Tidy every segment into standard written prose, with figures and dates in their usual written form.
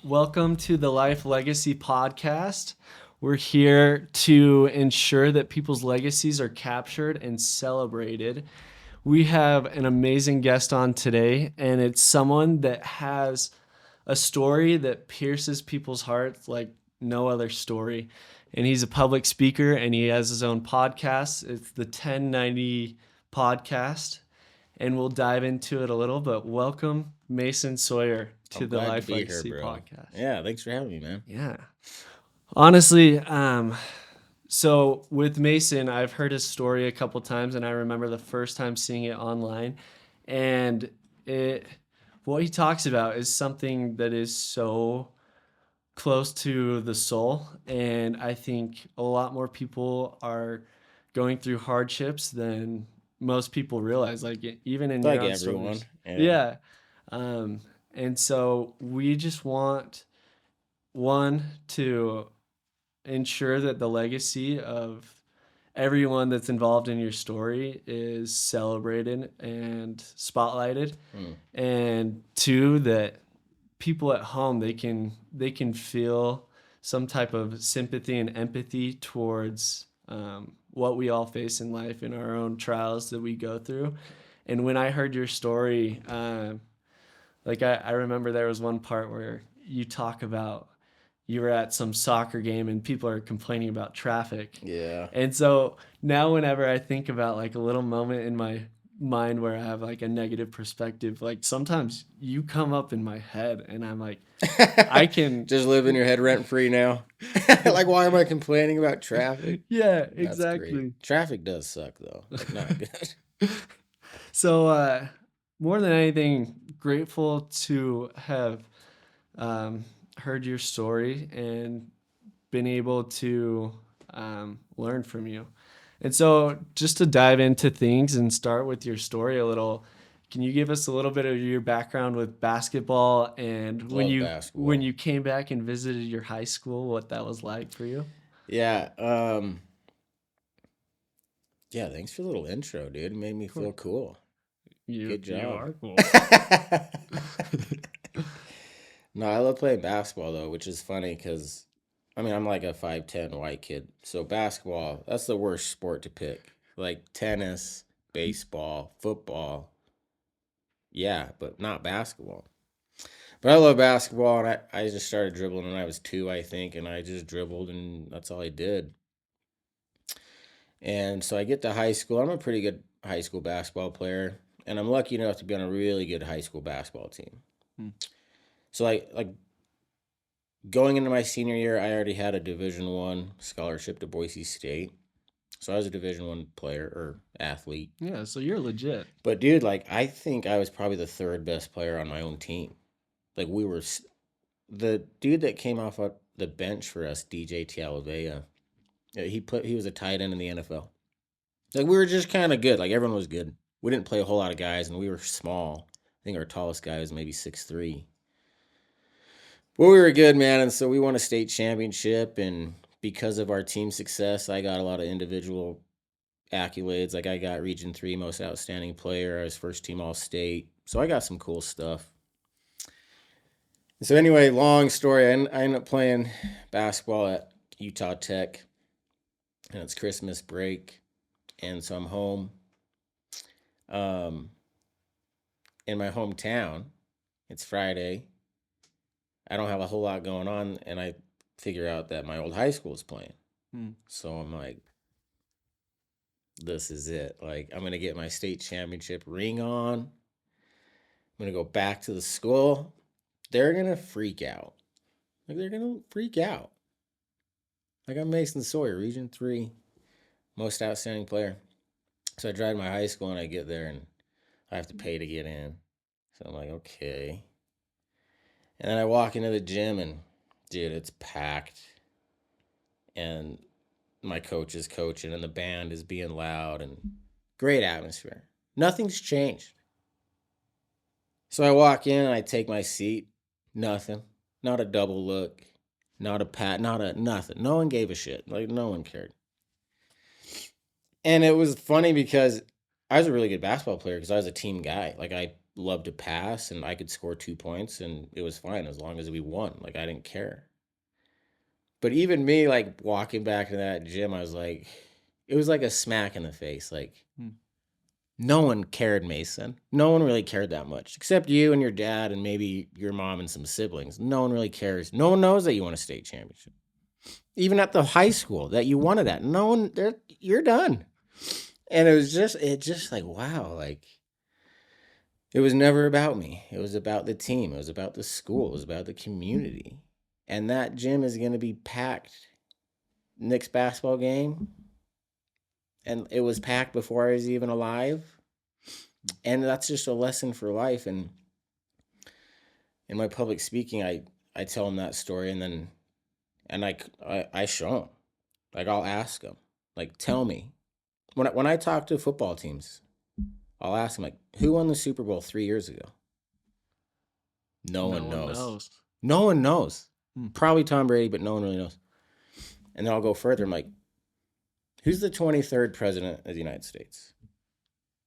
Welcome to the Life Legacy Podcast. We're here to ensure that people's legacies are captured and celebrated. We have an amazing guest on today, and it's someone that has a story that pierces people's hearts like no other story. And he's a public speaker, and he has his own podcast. It's the 1090 Podcast, and we'll dive into it a little. But welcome, Mason Sawyer, to I'm the glad to Life be here, Legacy bro. Podcast. Yeah, thanks for having me, man. Yeah. Honestly, so with Mason, I've heard his story a couple times, and I remember the first time seeing it online, and it what he talks about is something that is so close to the soul, and I think a lot more people are going through hardships than most people realize. Like even in your Like own everyone. stories, Yeah. yeah. And so we just want one to ensure that the legacy of everyone that's involved in your story is celebrated and spotlighted, and two, that people at home they can feel some type of sympathy and empathy towards what we all face in life and our own trials that we go through. And when I heard your story, I remember there was one part where you talk about you were at some soccer game and people are complaining about traffic. Yeah. And so now whenever I think about like a little moment in my mind where I have like a negative perspective, like sometimes you come up in my head and I'm like, I can. Just live in your head rent free now. Like, why am I complaining about traffic? Yeah, That's great. exactly. Traffic does suck, though. Like, not good. So, more than anything, grateful to have heard your story and been able to learn from you. And so, just to dive into things and start with your story a little, can you give us a little bit of your background with basketball and when Love you when basketball. you came back and visited your high school, what that was like for you? Yeah. Yeah, thanks for the little intro, dude. It made me feel cool. Good You job. are cool. No, I love playing basketball, though, which is funny because, I mean, I'm like a 5'10" white kid. So basketball, that's the worst sport to pick. Like tennis, baseball, football. Yeah, but not basketball. But I love basketball, and I just started dribbling when I was 2, I think, and I just dribbled, and that's all I did. And so I get to high school. I'm a pretty good high school basketball player, and I'm lucky enough to be on a really good high school basketball team. Hmm. So like going into my senior year, I already had a Division 1 scholarship to Boise State. So I was a Division 1 player or athlete. Yeah, so you're legit. But dude, like I think I was probably the third best player on my own team. Like the dude that came off of the bench for us, DJ Talavea. He was a tight end in the NFL. Like we were just kind of good. Like everyone was good. We didn't play a whole lot of guys, and we were small. I think our tallest guy was maybe 6'3". Well, we were good, man, and so we won a state championship, and because of our team success, I got a lot of individual accolades. Like I got Region 3 Most Outstanding Player. I was first team All State. So I got some cool stuff. So anyway, long story. I ended up playing basketball at Utah Tech, and it's Christmas break, and so I'm home. Um, in my hometown, it's Friday. I don't have a whole lot going on, and I figure out that my old high school is playing. So I'm like, this is it. Like, I'm going to get my state championship ring on. I'm going to go back to the school. They're going to freak out. Like, they're going to freak out. Like, I'm Mason Sawyer, Region 3 Most Outstanding Player. So I drive to my high school, and I get there, and I have to pay to get in. So I'm like, okay. And then I walk into the gym, and, dude, it's packed. And my coach is coaching, and the band is being loud, and great atmosphere. Nothing's changed. So I walk in, and I take my seat. Nothing. Not a double look. Not a pat. Not a nothing. No one gave a shit. Like, no one cared. And it was funny because I was a really good basketball player because I was a team guy. Like, loved to pass, and I could score 2 points, and it was fine as long as we won. Like, I didn't care. But even me, like, walking back to that gym, I was like, it was like a smack in the face. Like, no one cared, Mason. No one really cared that much, except you and your dad and maybe your mom and some siblings. No one really cares. No one knows that you won a state championship. Even at the high school that you won it at, no one, you're done. And it just like, wow, like, it was never about me. It was about the team. It was about the school. It was about the community. And that gym is going to be packed next basketball game. And it was packed before I was even alive. And that's just a lesson for life. And in my public speaking, I tell them that story, and then I show them. Like, I'll ask them, like, tell me. When I talk to football teams, I'll ask them, like, who won the Super Bowl 3 years ago? No one knows. No one knows. Probably Tom Brady, but no one really knows. And then I'll go further. I'm like, who's the 23rd president of the United States?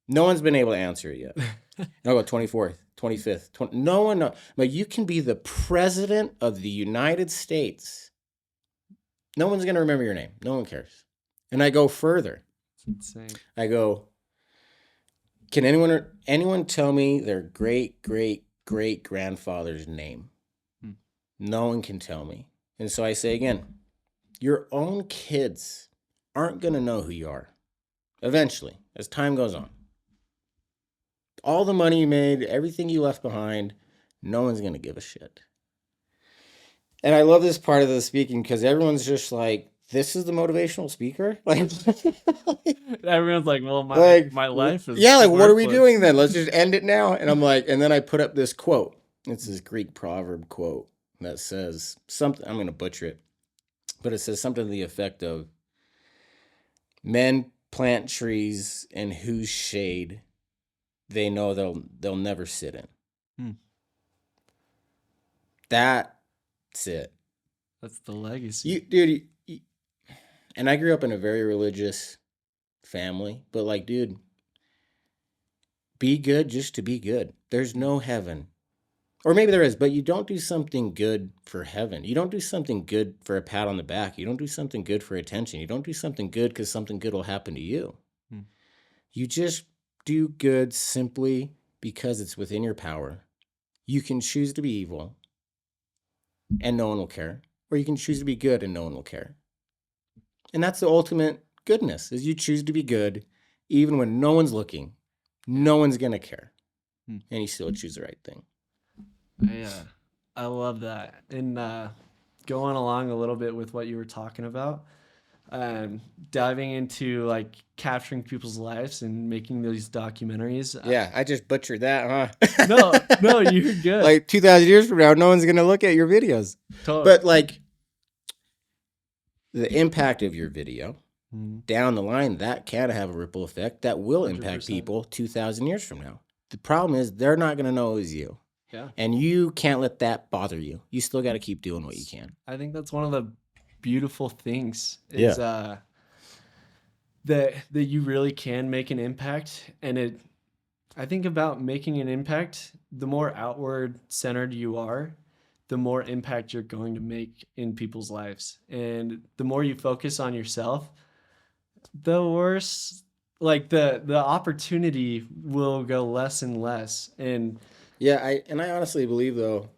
No one's been able to answer it yet. And I'll go 24th, 25th. No one knows. Like, you can be the president of the United States. No one's going to remember your name. No one cares. And I go further. It's insane. I go, can anyone tell me their great grandfather's name? No one can tell me. And so I say again, your own kids aren't going to know who you are eventually, as time goes on. All the money you made, everything you left behind, no one's going to give a shit. And I love this part of the speaking because everyone's just like, this is the motivational speaker? Like, everyone's like, well, my life is yeah, like, what are we doing then? Let's just end it now. And I'm like, and then I put up this quote. It's this Greek proverb quote that says something, I'm going to butcher it, but it says something to the effect of, men plant trees in whose shade they know they'll never sit in. That's it. That's the legacy. Dude, and I grew up in a very religious family, but like, dude, be good just to be good. There's no heaven. Or maybe there is, but you don't do something good for heaven. You don't do something good for a pat on the back. You don't do something good for attention. You don't do something good because something good will happen to you. You just do good simply because it's within your power. You can choose to be evil and no one will care. Or you can choose to be good and no one will care. And that's the ultimate goodness, is you choose to be good even when no one's looking. No one's going to care. And you still choose the right thing. Yeah, I love that. And going along a little bit with what you were talking about, diving into like capturing people's lives and making those documentaries. Yeah, I just butchered that, huh? No, you're good. Like 2,000 years from now, no one's going to look at your videos. Totally. But like the impact of your video down the line, that can have a ripple effect that will impact 100%. people 2,000 years from now. The problem is they're not going to know it was you. Yeah. And you can't let that bother you. You still got to keep doing what you can. I think that's one of the beautiful things is that you really can make an impact. And I think about making an impact, the more outward centered you are, the more impact you're going to make in people's lives. And the more you focus on yourself, the worse, like the opportunity will go less and less. And yeah, I honestly believe though,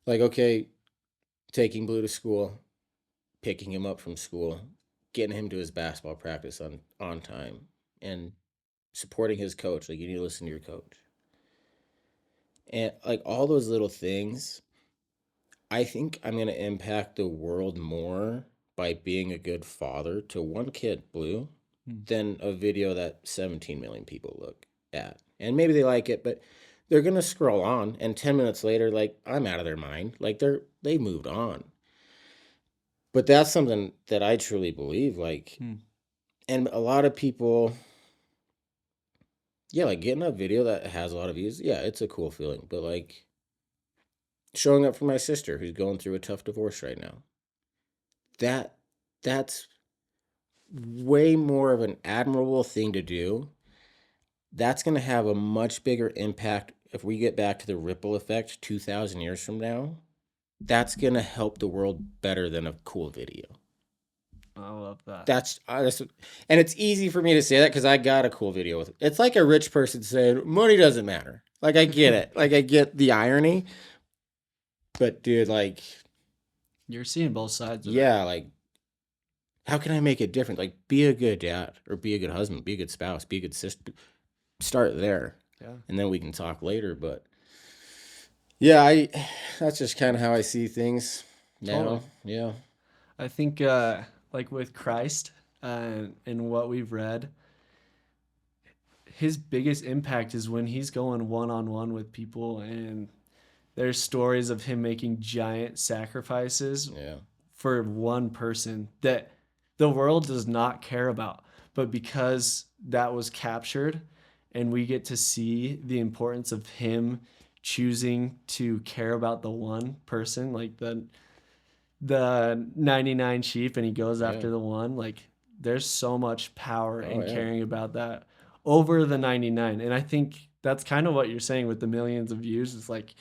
like, okay, taking Blue to school, picking him up from school, getting him to his basketball practice on time, and supporting his coach. Like, you need to listen to your coach. And like all those little things, I think I'm going to impact the world more by being a good father to one kid, Blue, than a video that 17 million people look at. And maybe they like it, but they're going to scroll on, and 10 minutes later, like, I'm out of their mind. Like, they moved on. But that's something that I truly believe, like, and a lot of people, yeah, like getting a video that has a lot of views, yeah, it's a cool feeling. But like showing up for my sister who's going through a tough divorce right now, that's way more of an admirable thing to do that's going to have a much bigger impact if we get back to the ripple effect 2,000 years from now. That's going to help the world better than a cool video. I love that. That's and it's easy for me to say that because I got a cool video with it. It's like a rich person saying money doesn't matter. Like I get it. Like I get the irony. But dude, like You're seeing both sides of it. yeah, like how can I make it different? Like be a good dad or be a good husband, be a good spouse, be a good sister. Start there. Yeah. And then we can talk later. But yeah, that's just kind of how I see things now. Totally. Yeah. I think like with Christ and what we've read, his biggest impact is when he's going one on one with people, and there's stories of him making giant sacrifices Yeah. for one person that the world does not care about. But because that was captured and we get to see the importance of him choosing to care about the one person, like the 99 sheep, and he goes Yeah. after the one, like there's so much power in yeah. caring about that over the 99. And I think that's kind of what you're saying with the millions of views. It's like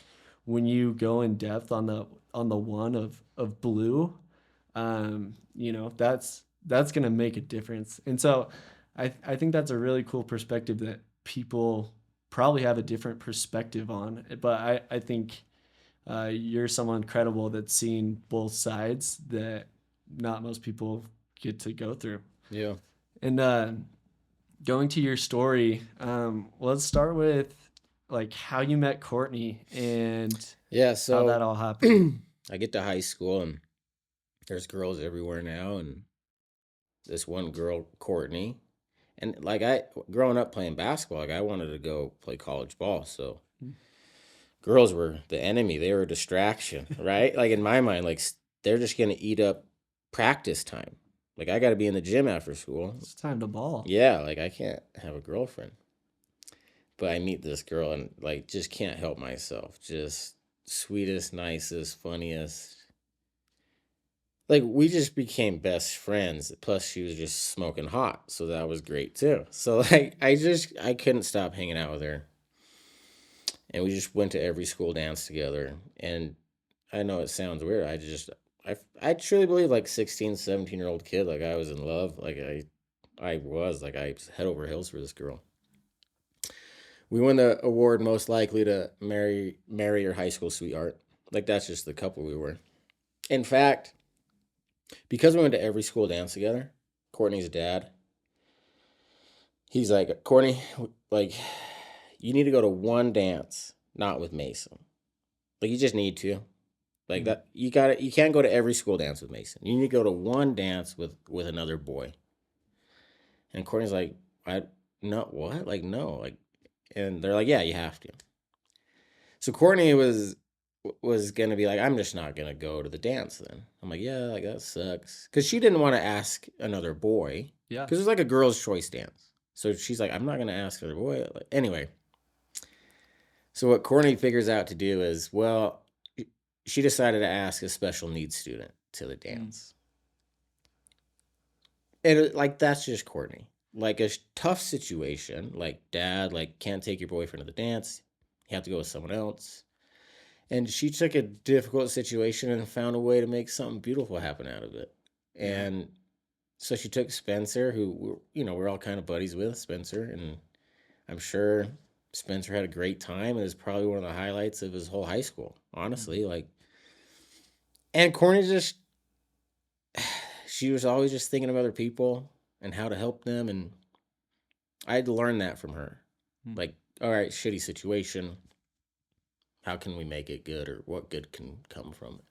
when you go in depth on the one of blue, you know, that's gonna make a difference. And so I think that's a really cool perspective that people probably have a different perspective on. But I think you're someone credible that's seen both sides that not most people get to go through. Yeah. And going to your story, let's start with like how you met Courtney and Yeah. how So that all happened. I get to high school and there's girls everywhere now. And this one girl, Courtney, and like growing up playing basketball, like I wanted to go play college ball. So girls were the enemy. They were a distraction, right? Like in my mind, like they're just going to eat up practice time. Like I got to be in the gym after school. It's time to ball. Yeah, like I can't have a girlfriend. But I meet this girl and like just can't help myself. Just sweetest, nicest, funniest. Like we just became best friends. Plus she was just smoking hot, so that was great too. So like I couldn't stop hanging out with her. And we just went to every school dance together. And I know it sounds weird. I truly believe like 16, 17-year-old kid, like I was in love. Like I was head over heels for this girl. We won the award most likely to marry your high school sweetheart. Like that's just the couple we were. In fact, because we went to every school dance together, Courtney's dad, he's like, Courtney, like you need to go to one dance, not with Mason. Like you just need to. Like that you can't go to every school dance with Mason. You need to go to one dance with another boy. And Courtney's like, I no what? Like no, like and they're like, yeah, you have to. So Courtney was gonna be like, I'm just not gonna go to the dance then. I'm like, yeah, like that sucks. Cause she didn't want to ask another boy. Yeah. Cause it was like a girl's choice dance. So she's like, I'm not gonna ask another boy. Like, anyway. So what Courtney figures out to do is, well, she decided to ask a special needs student to the dance. And like that's just Courtney. Like a tough situation, like dad, like can't take your boyfriend to the dance. You have to go with someone else. And she took a difficult situation and found a way to make something beautiful happen out of it. And so she took Spencer, who we're all kind of buddies with Spencer, and I'm sure Spencer had a great time and is probably one of the highlights of his whole high school, honestly. Like, and Courtney just, she was always just thinking of other people and how to help them. And I had to learn that from her. Like, all right, shitty situation. How can we make it good, or what good can come from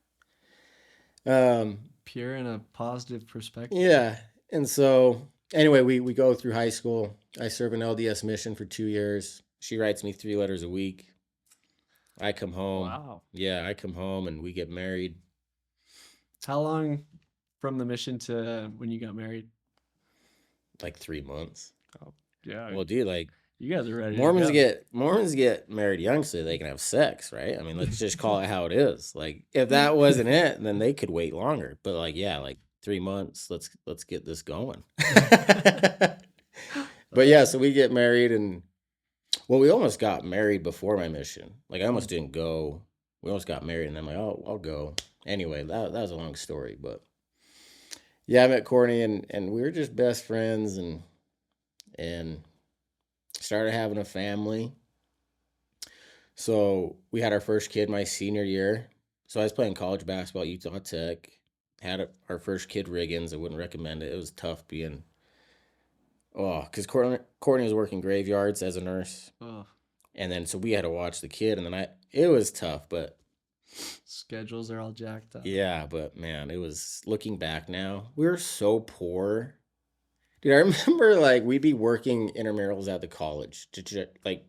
it? Pure and a positive perspective. Yeah. And so anyway, we go through high school. I serve an LDS mission for 2 years. She writes me 3 letters a week. I come home. Wow. Yeah, I come home and we get married. How long from the mission to when you got married? Like 3 months. Oh, yeah. Well, dude, like you guys are ready. Mormons get married young so they can have sex, right? I mean, let's just call it how it is. Like if that wasn't it, then they could wait longer. But like, yeah, like 3 months, let's get this going. But yeah, so we get married and Well, we almost got married before my mission. Like, I almost didn't go. We almost got married, and I'm like, oh, I'll go. Anyway, that was a long story, but yeah, I met Courtney, and we were just best friends, and started having a family. So we had our first kid my senior year. So I was playing college basketball at Utah Tech. Our first kid, Riggins. I wouldn't recommend it. It was tough being, because Courtney was working graveyards as a nurse. Oh, And then so we had to watch the kid, and then it was tough, but schedules are all jacked up. yeah, but man, it was looking back now, we were so poor. Dude, I remember like we'd be working intramurals at the college like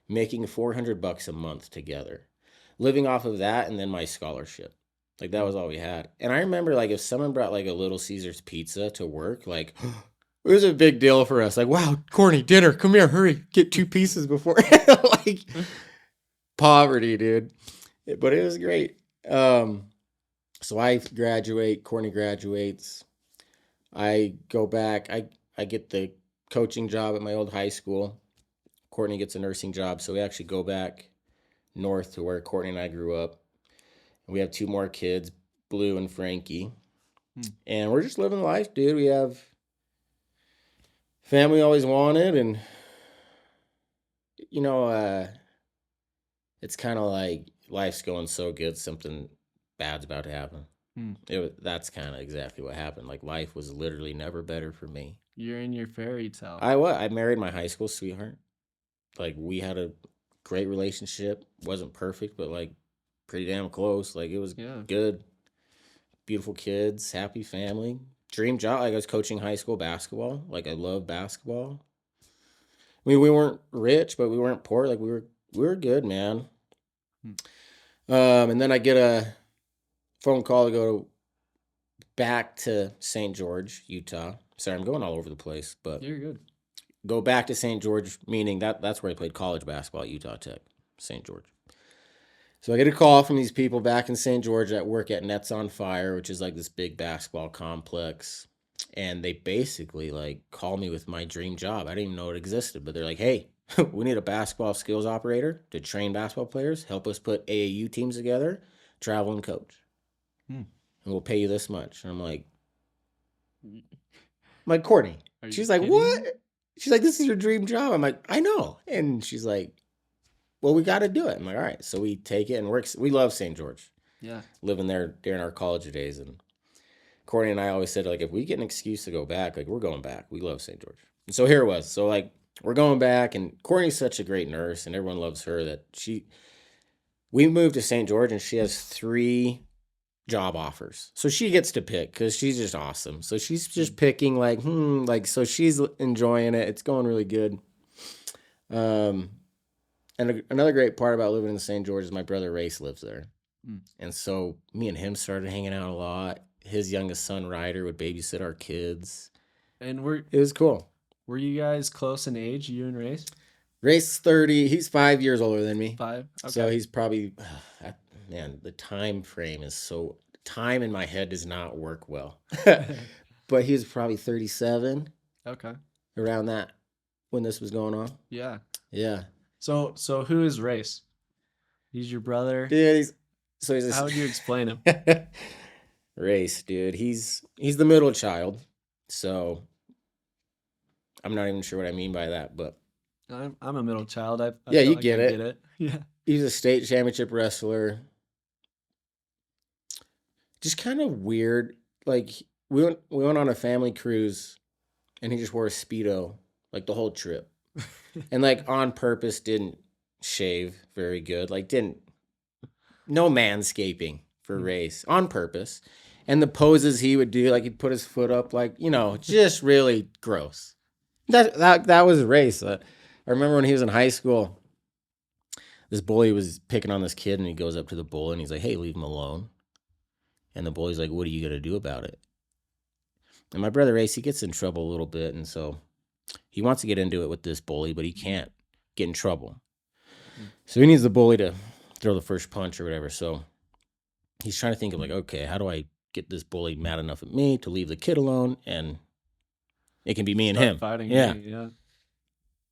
making $400 a month together, living off of that and then my scholarship. Like that was all we had. And I remember like if someone brought like a Little Caesars pizza to work, like it was a big deal for us. Like, wow, Courtney, dinner, come here, hurry, get 2 pieces before. Like poverty, dude. But it was great. So I graduate, Courtney graduates. I go back. I get the coaching job at my old high school. Courtney gets a nursing job. So we actually go back north to where Courtney and I grew up. And we have 2 more kids, Blue and Frankie. And we're just living life, dude. We have family always wanted. And, it's kind of like life's going so good, something bad's about to happen. That's kind of exactly what happened. Like life was literally never better for me. You're in your fairy tale. I married my high school sweetheart. Like we had a great relationship. Wasn't perfect, but like pretty damn close. Like it was good. Beautiful kids, happy family. Dream job. Like I was coaching high school basketball. Like I love basketball. I mean, we weren't rich, but we weren't poor. Like we were good, man. And then I get a phone call to go back to St. George, Utah. Sorry, I'm going all over the place, but you're good. Go back to St. George, meaning that's where I played college basketball at Utah Tech, St. George. So I get a call from these people back in St. George that work at Nets on Fire, which is like this big basketball complex. And they basically like call me with my dream job. I didn't even know it existed, but they're like, hey, we need a basketball skills operator to train basketball players, help us put AAU teams together, travel and coach. And we'll pay you this much. And I'm like, Courtney. She's like, what? Me? She's like, this is your dream job. I'm like, I know. And she's like, well, we got to do it. I'm like, all right. So we take it and we love St. George. Yeah. Living there during our college days. And Courtney and I always said, like, if we get an excuse to go back, like, we're going back. We love St. George. And so here it was. So, like, we're going back. And Courtney's such a great nurse. And everyone loves her that we moved to St. George and she has 3 job offers. So she gets to pick because she's just awesome. So she's just picking like, so she's enjoying it. It's going really good. And another great part about living in St. George is my brother Race lives there. And so me and him started hanging out a lot. His youngest son, Ryder, would babysit our kids. And it was cool. Were you guys close in age, you and Race? Race 30. He's 5 years older than me. 5? Okay. So he's probably, man, the time frame is time in my head does not work well. But he was probably 37. Okay. Around that when this was going on. Yeah. Yeah. So who is Race? He's your brother? Dude, how would you explain him? Race, dude. He's the middle child. So I'm not even sure what I mean by that, but I'm a middle child. I you get it. Get it. Yeah. He's a state championship wrestler. Just kind of weird. Like we went on a family cruise and he just wore a Speedo like the whole trip. And like on purpose didn't shave very good. Like no manscaping for Race on purpose. And the poses he would do, like he'd put his foot up, like, just really gross. That was Race. I remember when he was in high school, this bully was picking on this kid and he goes up to the bully and he's like, hey, leave him alone. And the bully's like, what are you going to do about it? And my brother Race, he gets in trouble a little bit. And so he wants to get into it with this bully, but he can't get in trouble. So he needs the bully to throw the first punch or whatever. So he's trying to think of like, okay, how do I get this bully mad enough at me to leave the kid alone? And it can be me and him. Fighting. Yeah. Me, yeah.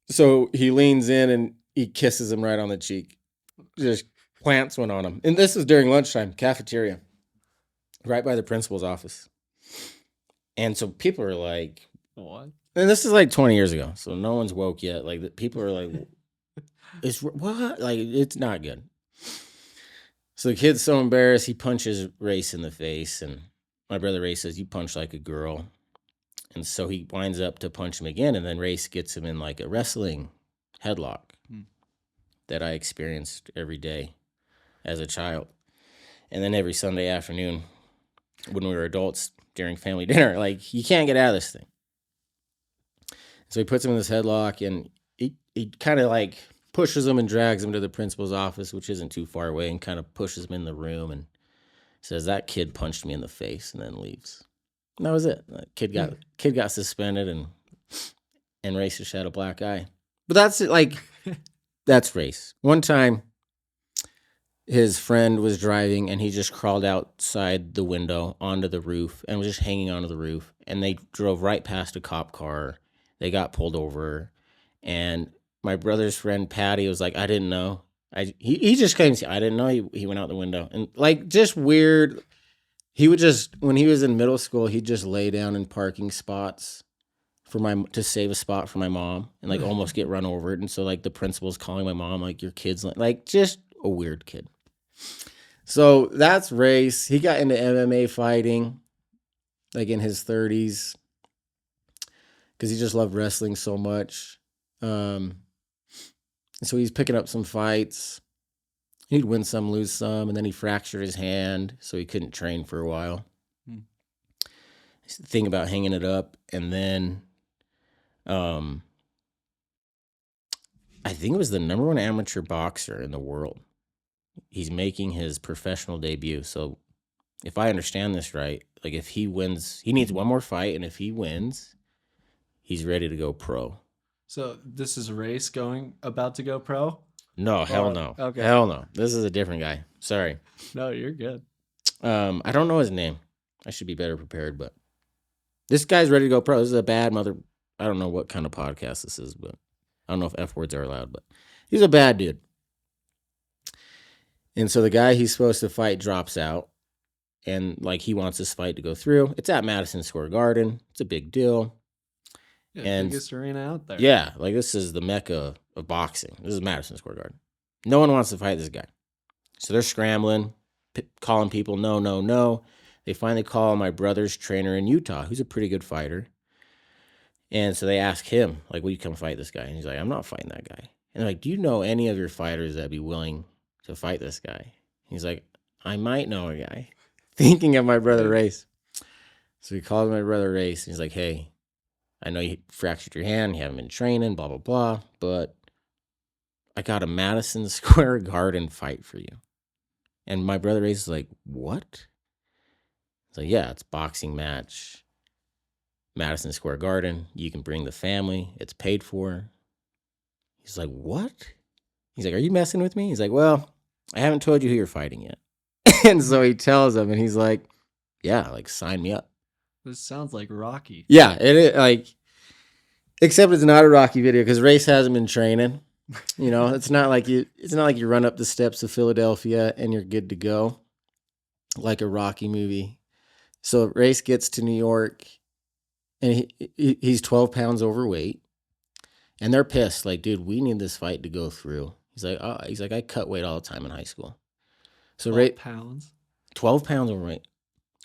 So he leans in and he kisses him right on the cheek. Just plants one on him. And this is during lunchtime, cafeteria, right by the principal's office. And so people are like, What? and this is like 20 years ago, so no one's woke yet. Like people are like, it's what? Like it's not good. So the kid's so embarrassed, he punches Race in the face, and my brother Race says, "You punch like a girl." And so he winds up to punch him again, and then Race gets him in like a wrestling headlock that I experienced every day as a child. And then every Sunday afternoon when we were adults during family dinner, like, you can't get out of this thing. So he puts him in this headlock, and he kind of like pushes him and drags him to the principal's office, which isn't too far away, and kind of pushes him in the room and says, "That kid punched me in the face," and then leaves. And that was it. That kid got suspended, and Race just had a black eye. But that's like that's Race. One time, his friend was driving, and he just crawled outside the window onto the roof and was just hanging onto the roof. And they drove right past a cop car. They got pulled over, and my brother's friend Patty was like, "I didn't know." He just came. I didn't know he went out the window, and like just weird. He would just, when he was in middle school, he'd just lay down in parking spots to save a spot for my mom, and like almost get run over. And so like the principal's calling my mom, like, "Your kid's like just a weird kid." So that's Race. He got into MMA fighting like in his 30s because he just loved wrestling so much. So he's picking up some fights. He'd win some, lose some, and then he fractured his hand, so he couldn't train for a while. He's thinking about hanging it up, and then I think it was the number one amateur boxer in the world. He's making his professional debut. So if I understand this right, like if he wins, he needs one more fight, and if he wins, he's ready to go pro. So this is Race about to go pro? No, hell no. Okay. Hell no. This is a different guy. Sorry. No, you're good. I don't know his name. I should be better prepared, but this guy's ready to go pro. This is a bad mother. I don't know what kind of podcast this is, but I don't know if F words are allowed, but he's a bad dude. And so the guy he's supposed to fight drops out, and like he wants this fight to go through. It's at Madison Square Garden. It's a big deal. Yeah, And biggest arena out there. yeah, like this is the mecca of boxing. This is Madison Square Garden. No one wants to fight this guy. So they're scrambling, calling people, no, no, no. They finally call my brother's trainer in Utah, who's a pretty good fighter. And so they ask him, like, "Will you come fight this guy?" And he's like, "I'm not fighting that guy." And they're like, "Do you know any of your fighters that'd be willing to fight this guy?" He's like, "I might know a guy," thinking of my brother Race. So he calls my brother Race, and he's like, "Hey, I know you fractured your hand, you haven't been training, blah, blah, blah, but I got a Madison Square Garden fight for you." And my brother Race is like, "What?" It's like, "Yeah, it's a boxing match. Madison Square Garden. You can bring the family. It's paid for." He's like, "What?" He's like, "Are you messing with me?" He's like, "Well, I haven't told you who you're fighting yet." And so he tells him, and he's like, "Yeah, like, sign me up." This sounds like Rocky. Yeah, it is, like, except it's not a Rocky video because Race hasn't been training. You know, it's not like you run up the steps of Philadelphia and you're good to go like a Rocky movie. So Race gets to New York, and he's 12 pounds overweight, and they're pissed. Like, "Dude, we need this fight to go through." He's like, "I cut weight all the time in high school." So 12 pounds? 12 pounds overweight.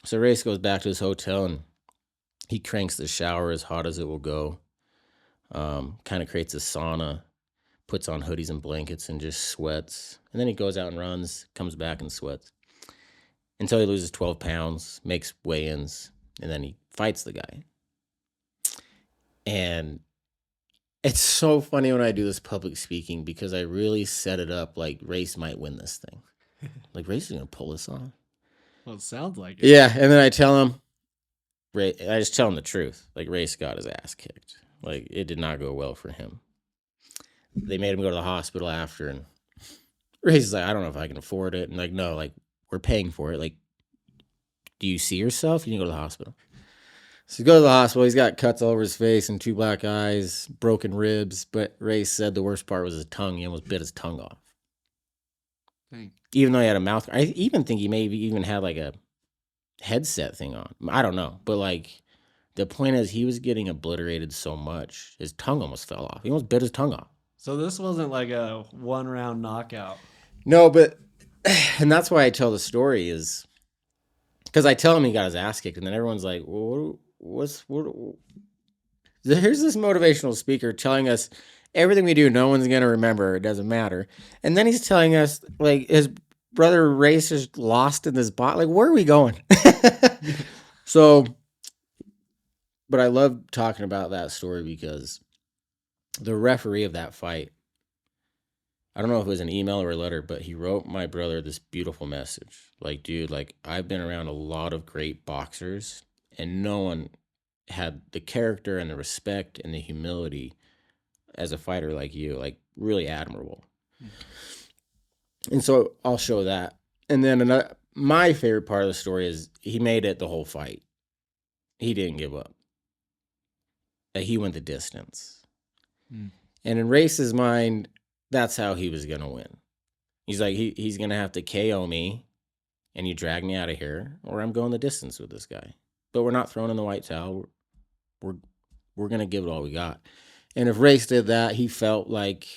So Race goes back to his hotel, and he cranks the shower as hot as it will go. Kind of creates a sauna, puts on hoodies and blankets, and just sweats. And then he goes out and runs, comes back and sweats until he loses 12 pounds, makes weigh-ins, and then he fights the guy. And it's so funny when I do this public speaking because I really set it up like Race might win this thing. Like, Race is going to pull this off. Well, it sounds like it. Yeah, and then I just tell him the truth. Like, Race got his ass kicked. Like, it did not go well for him. They made him go to the hospital after, and Race is like, "I don't know if I can afford it." And like, "No, like, we're paying for it. Like, do you see yourself? You need to go to the hospital." So he goes to the hospital. He's got cuts all over his face and 2 black eyes, broken ribs. But Ray said the worst part was his tongue. He almost bit his tongue off. Dang. Even though he had a mouth. I even think he maybe even had like a headset thing on. I don't know. But like the point is he was getting obliterated so much. His tongue almost fell off. He almost bit his tongue off. So this wasn't like a 1 round knockout. No, but and that's why I tell the story is because I tell him he got his ass kicked, and then everyone's like, well, here's this motivational speaker telling us everything we do, no one's going to remember. It doesn't matter. And then he's telling us, like, his brother Race is lost in this bot. Like, where are we going? So, but I love talking about that story because the referee of that fight, I don't know if it was an email or a letter, but he wrote my brother this beautiful message. Like, dude, like, I've been around a lot of great boxers, and no one had the character and the respect and the humility as a fighter like you. Like, really admirable. And so I'll show that. And then my favorite part of the story is he made it the whole fight. He didn't give up. He went the distance. And in Race's mind, that's how he was going to win. He's like, he's going to have to KO me and you drag me out of here, or I'm going the distance with this guy. But we're not throwing in the white towel. We're going to give it all we got. And if Race did that, he felt like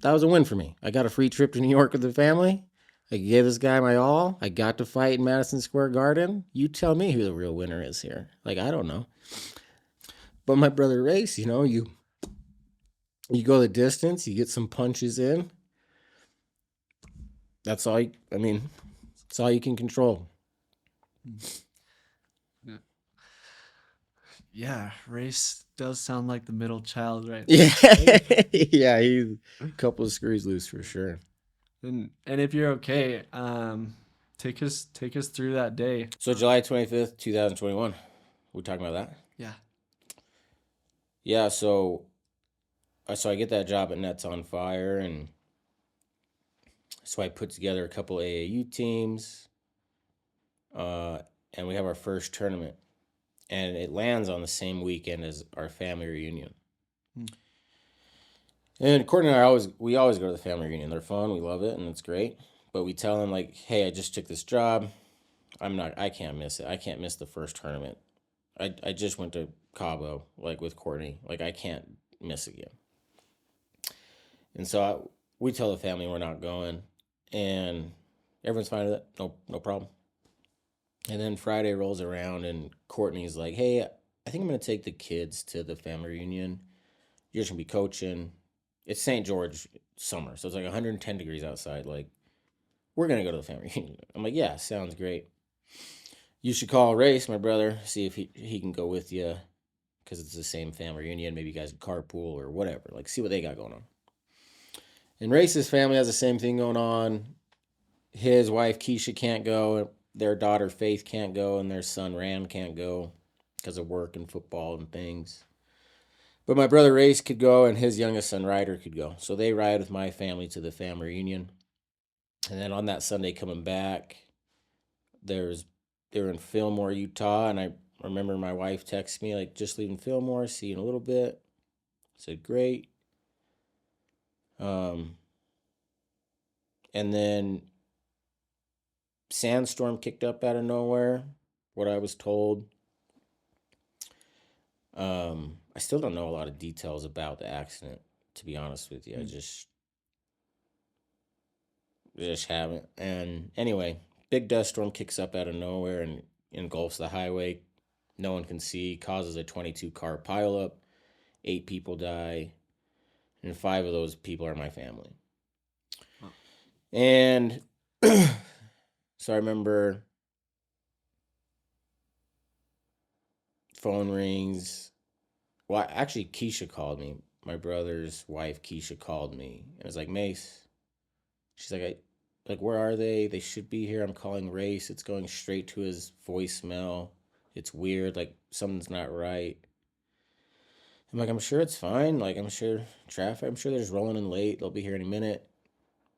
that was a win for me. I got a free trip to New York with the family. I gave this guy my all. I got to fight in Madison Square Garden. You tell me who the real winner is here. Like, I don't know. But my brother Race, you know, you go the distance, you get some punches in. That's all it's all you can control. Yeah, Race does sound like the middle child, right? Yeah. Yeah, he's a couple of screws loose for sure. And if you're okay, take us through that day. So July 25th, 2021. We talking about that? Yeah. Yeah, so I get that job at Nets on Fire, and so I put together a couple AAU teams, and we have our first tournament, and it lands on the same weekend as our family reunion. And Courtney and we always go to the family reunion. They're fun, we love it, and it's great. But we tell them like, hey, I just took this job. I can't miss it. I can't miss the first tournament. I just went to Cabo, like with Courtney. Like, I can't miss again. And so we tell the family we're not going, and everyone's fine with it. No problem. And then Friday rolls around, and Courtney's like, hey, I think I'm going to take the kids to the family reunion. You're just going to be coaching. It's St. George summer, so it's like 110 degrees outside. Like, we're going to go to the family reunion. I'm like, yeah, sounds great. You should call Race, my brother, see if he can go with you, because it's the same family reunion. Maybe you guys carpool or whatever. Like, see what they got going on. And Race's family has the same thing going on. His wife, Keisha, can't go. Their daughter, Faith, can't go. And their son, Ram, can't go because of work and football and things. But my brother, Race, could go, and his youngest son, Ryder, could go. So they ride with my family to the family reunion. And then on that Sunday coming back, they were in Fillmore, Utah. And I remember my wife texted me, like, just leaving Fillmore, see you in a little bit. I said, great. And then Sandstorm kicked up out of nowhere, what I was told. I still don't know a lot of details about the accident, to be honest with you. I just haven't. And anyway, big dust storm kicks up out of nowhere and engulfs the highway. No one can see, causes a 22 car pileup. 8 people die, and 5 of those people are my family. Huh. And so I remember phone rings. Well, actually, Keisha called me. My brother's wife, Keisha, called me and was like, Mace. She's like, where are they? They should be here. I'm calling Race. It's going straight to his voicemail. It's weird. Like, something's not right. I'm like, I'm sure it's fine. Like, I'm sure they're just rolling in late. They'll be here any minute.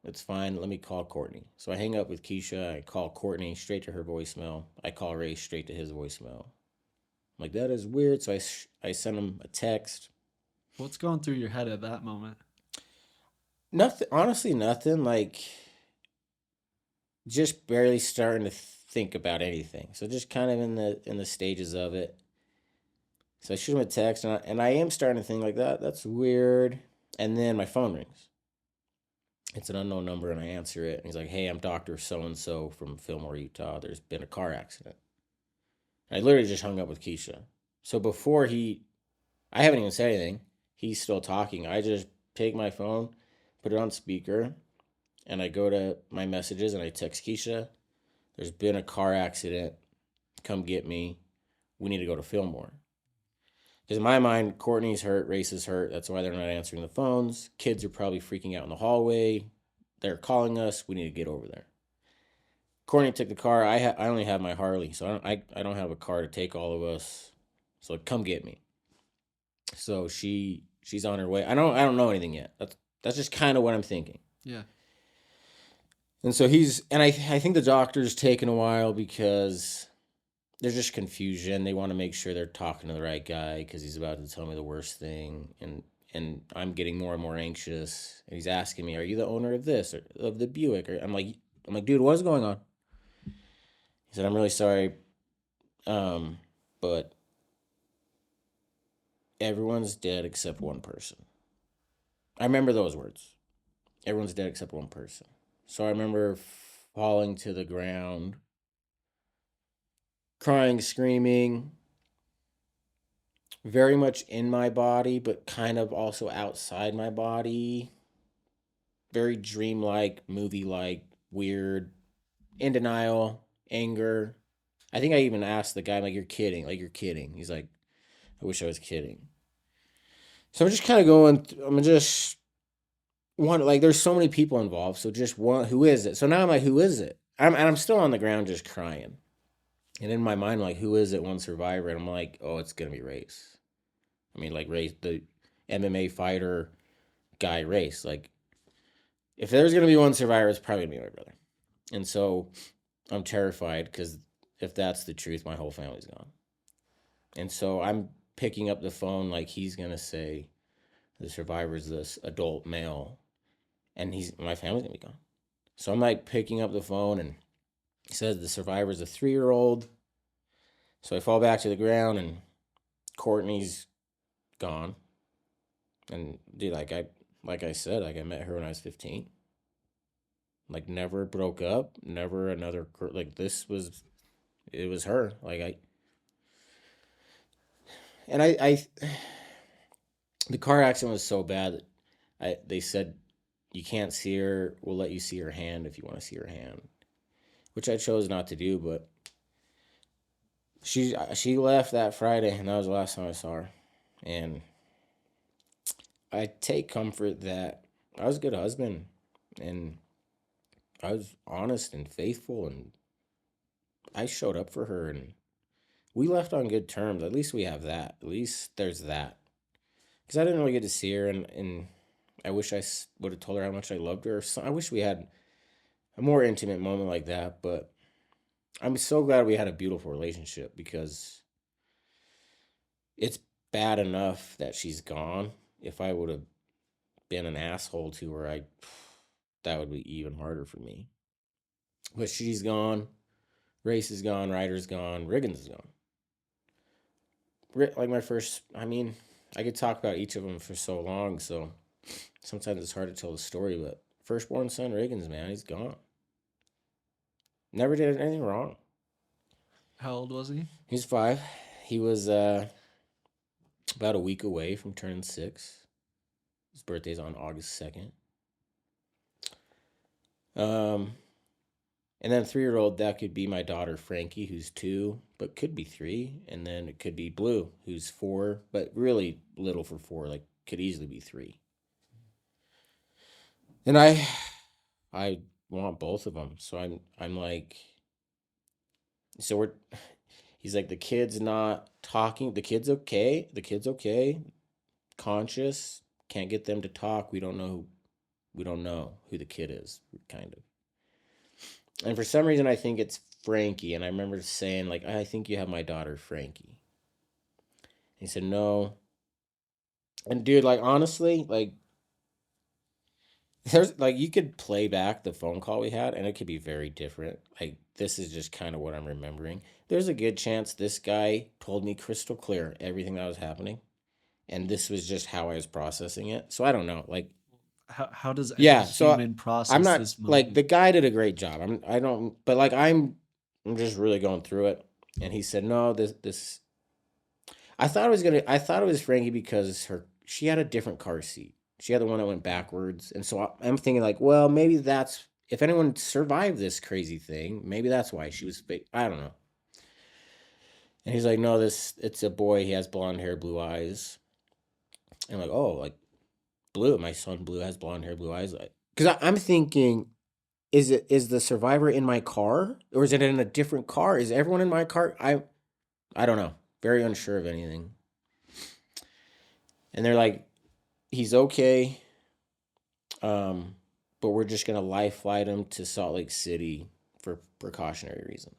It's fine. Let me call Courtney. So I hang up with Keisha. I call Courtney straight to her voicemail. I call Race straight to his voicemail. I'm like, that is weird. So I sent him a text. What's going through your head at that moment? Nothing, honestly, nothing. Like, just barely starting to think about anything. So just kind of in the stages of it. So I shoot him a text, and I am starting to think like that. That's weird. And then my phone rings. It's an unknown number, and I answer it. And he's like, "Hey, I'm Doctor So and So from Fillmore, Utah. There's been a car accident." And I literally just hung up with Keisha. So I haven't even said anything. He's still talking. I just take my phone, put it on speaker, and I go to my messages and I text Keisha. There's been a car accident. Come get me. We need to go to Fillmore. Because in my mind, Courtney's hurt, Race is hurt. That's why they're not answering the phones. Kids are probably freaking out in the hallway. They're calling us. We need to get over there. Courtney took the car. I only have my Harley, so I don't have a car to take all of us. So come get me. So she's on her way. I don't know anything yet. That's just kind of what I'm thinking. Yeah. And so I think the doctor's taking a while because there's just confusion. They want to make sure they're talking to the right guy because he's about to tell me the worst thing, and I'm getting more and more anxious. And he's asking me, "Are you the owner of this or of the Buick?" I'm like, dude, what's going on? He said, "I'm really sorry, but everyone's dead except one person." I remember those words. Everyone's dead except one person. So I remember falling to the ground, crying, screaming, very much in my body, but kind of also outside my body. Very dreamlike, movie like, weird, in denial, anger. I think I even asked the guy, like, you're kidding. Like, you're kidding. He's like, I wish I was kidding. So I'm just kind of I'm just one, like, there's so many people involved. So just one, who is it? So now I'm like, who is it? I'm still on the ground just crying. And in my mind, I'm like, who is it? One survivor. And I'm like, oh, it's going to be Race. I mean, like, Race, the MMA fighter guy, Race. Like, if there's going to be one survivor, it's probably going to be my brother. And so I'm terrified because if that's the truth, my whole family's gone. And so I'm picking up the phone like he's going to say the survivor's this adult male and my family's going to be gone. So I'm like picking up the phone and he says the survivor's a 3-year-old. So I fall back to the ground and Courtney's gone. And dude, like I said, like I met her when I was 15. Like never broke up, never another like it was her. Like I the car accident was so bad that they said you can't see her. We'll let you see her hand if you want to see her hand, which I chose not to do. But she left that Friday, and that was the last time I saw her. And I take comfort that I was a good husband, and I was honest and faithful, and I showed up for her, and we left on good terms. At least we have that. At least there's that. Because I didn't really get to see her, and I wish I would have told her how much I loved her. So I wish we had a more intimate moment like that. But I'm so glad we had a beautiful relationship because it's bad enough that she's gone. If I would have been an asshole to her, that would be even harder for me. But she's gone. Race is gone. Ryder's gone. Riggins is gone. Like my first, I mean, I could talk about each of them for so long, so sometimes it's hard to tell the story, but firstborn son Riggins, man, he's gone. Never did anything wrong. How old was he? He's 5. He was about a week away from turning 6. His birthday's on August 2nd. And then 3-year-old, that could be my daughter Frankie, who's 2, but could be 3. And then it could be Blue, who's 4, but really little for 4, like could easily be 3. And I want both of them. So I'm like, so he's like, the kid's not talking. The kid's okay. The kid's okay. Conscious. Can't get them to talk. We don't know who the kid is, kind of. And for some reason, I think it's Frankie. And I remember saying, like, I think you have my daughter, Frankie. He said, no. And dude, like, honestly, like, there's like, you could play back the phone call we had and it could be very different. Like, this is just kind of what I'm remembering. There's a good chance this guy told me crystal clear everything that was happening. And this was just how I was processing it. So I don't know. Like, How does any yeah. So human I'm process not this like moment? the guy did a great job. I don't, but like, I'm just really going through it. And he said, no, this, I thought it was Frankie because she had a different car seat. She had the one that went backwards. And so I'm thinking, like, well, maybe that's, if anyone survived this crazy thing, maybe that's why she was fake. I don't know. And he's like, no, it's a boy. He has blonde hair, blue eyes. And I'm like, oh, like blue. My son Blue has blonde hair, blue eyes. Because I'm thinking, is the survivor in my car or is it in a different car? Is everyone in my car? I don't know. Very unsure of anything. And they're like, he's okay. Um, but we're just gonna life flight him to Salt Lake City for precautionary reasons.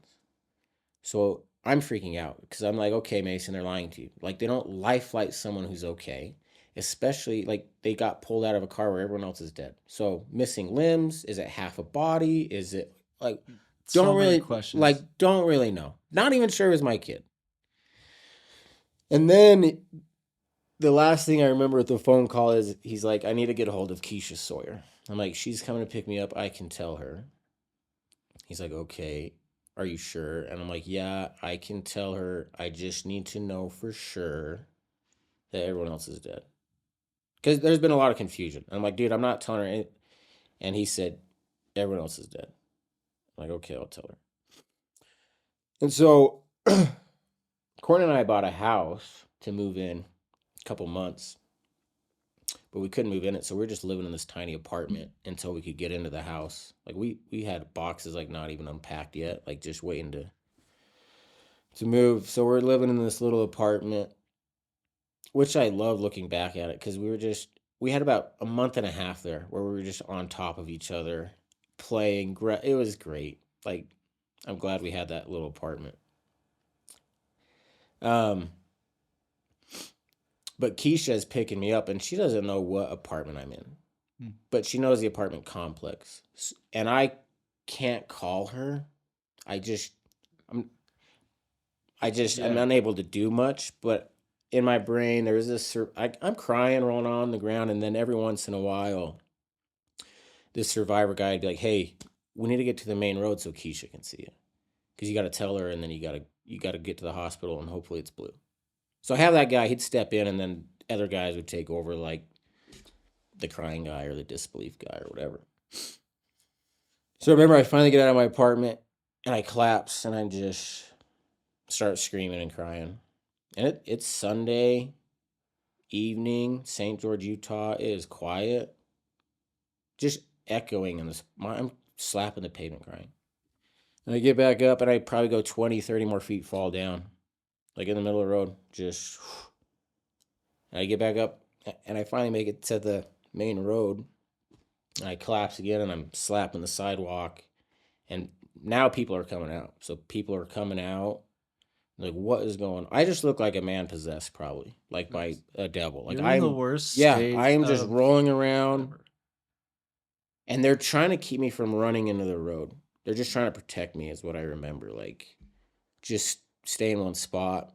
So I'm freaking out because I'm like, okay, Mason, they're lying to you. Like they don't life flight someone who's okay, especially like they got pulled out of a car where everyone else is dead. So missing limbs, is it half a body? Is it like So many questions. don't really know. Not even sure it was my kid. And then the last thing I remember with the phone call is he's like, I need to get a hold of Keisha Sawyer. I'm like, she's coming to pick me up. I can tell her. He's like, okay, are you sure? And I'm like, yeah, I can tell her. I just need to know for sure that everyone else is dead. Because there's been a lot of confusion. I'm like, dude, I'm not telling her anything. And he said, everyone else is dead. I'm like, okay, I'll tell her. And so Courtney and I bought a house to move in a couple months, but we couldn't move in it. So we are just living in this tiny apartment until we could get into the house. Like we had boxes like not even unpacked yet, like just waiting to move. So we're living in this little apartment, which I love looking back at it because we had about a month and a half there where we were just on top of each other playing. It was great. Like I'm glad we had that little apartment. Um, but Keisha is picking me up and she doesn't know what apartment I'm in, Hmm. but she knows the apartment complex, and I can't call her. I just I'm I'm Yeah. unable to do much, but in my brain there's this I'm crying rolling on the ground, and then every once in a while this survivor guy would be like, hey, we need to get to the main road so Keisha can see you, because you got to tell her, and then you got to get to the hospital, and hopefully it's Blue. So I have that guy, he'd step in, and then other guys would take over, like the crying guy or the disbelief guy or whatever. So I remember I finally get out of my apartment and I collapse and I just start screaming and crying. And it's Sunday evening, St. George, Utah. It is quiet, just echoing in this. I'm slapping the pavement crying. And I get back up and I probably go 20, 30 more feet, fall down, like in the middle of the road. Just, and I get back up and I finally make it to the main road. And I collapse again and I'm slapping the sidewalk. And now people are coming out. So people are coming out. Like, what is going on? I just look like a man possessed, probably, like by a devil. Like, You're in the worst yeah, I state am just of rolling around, ever. and they're trying to keep me from running into the road. They're just trying to protect me, is what I remember. Like, just stay in one spot.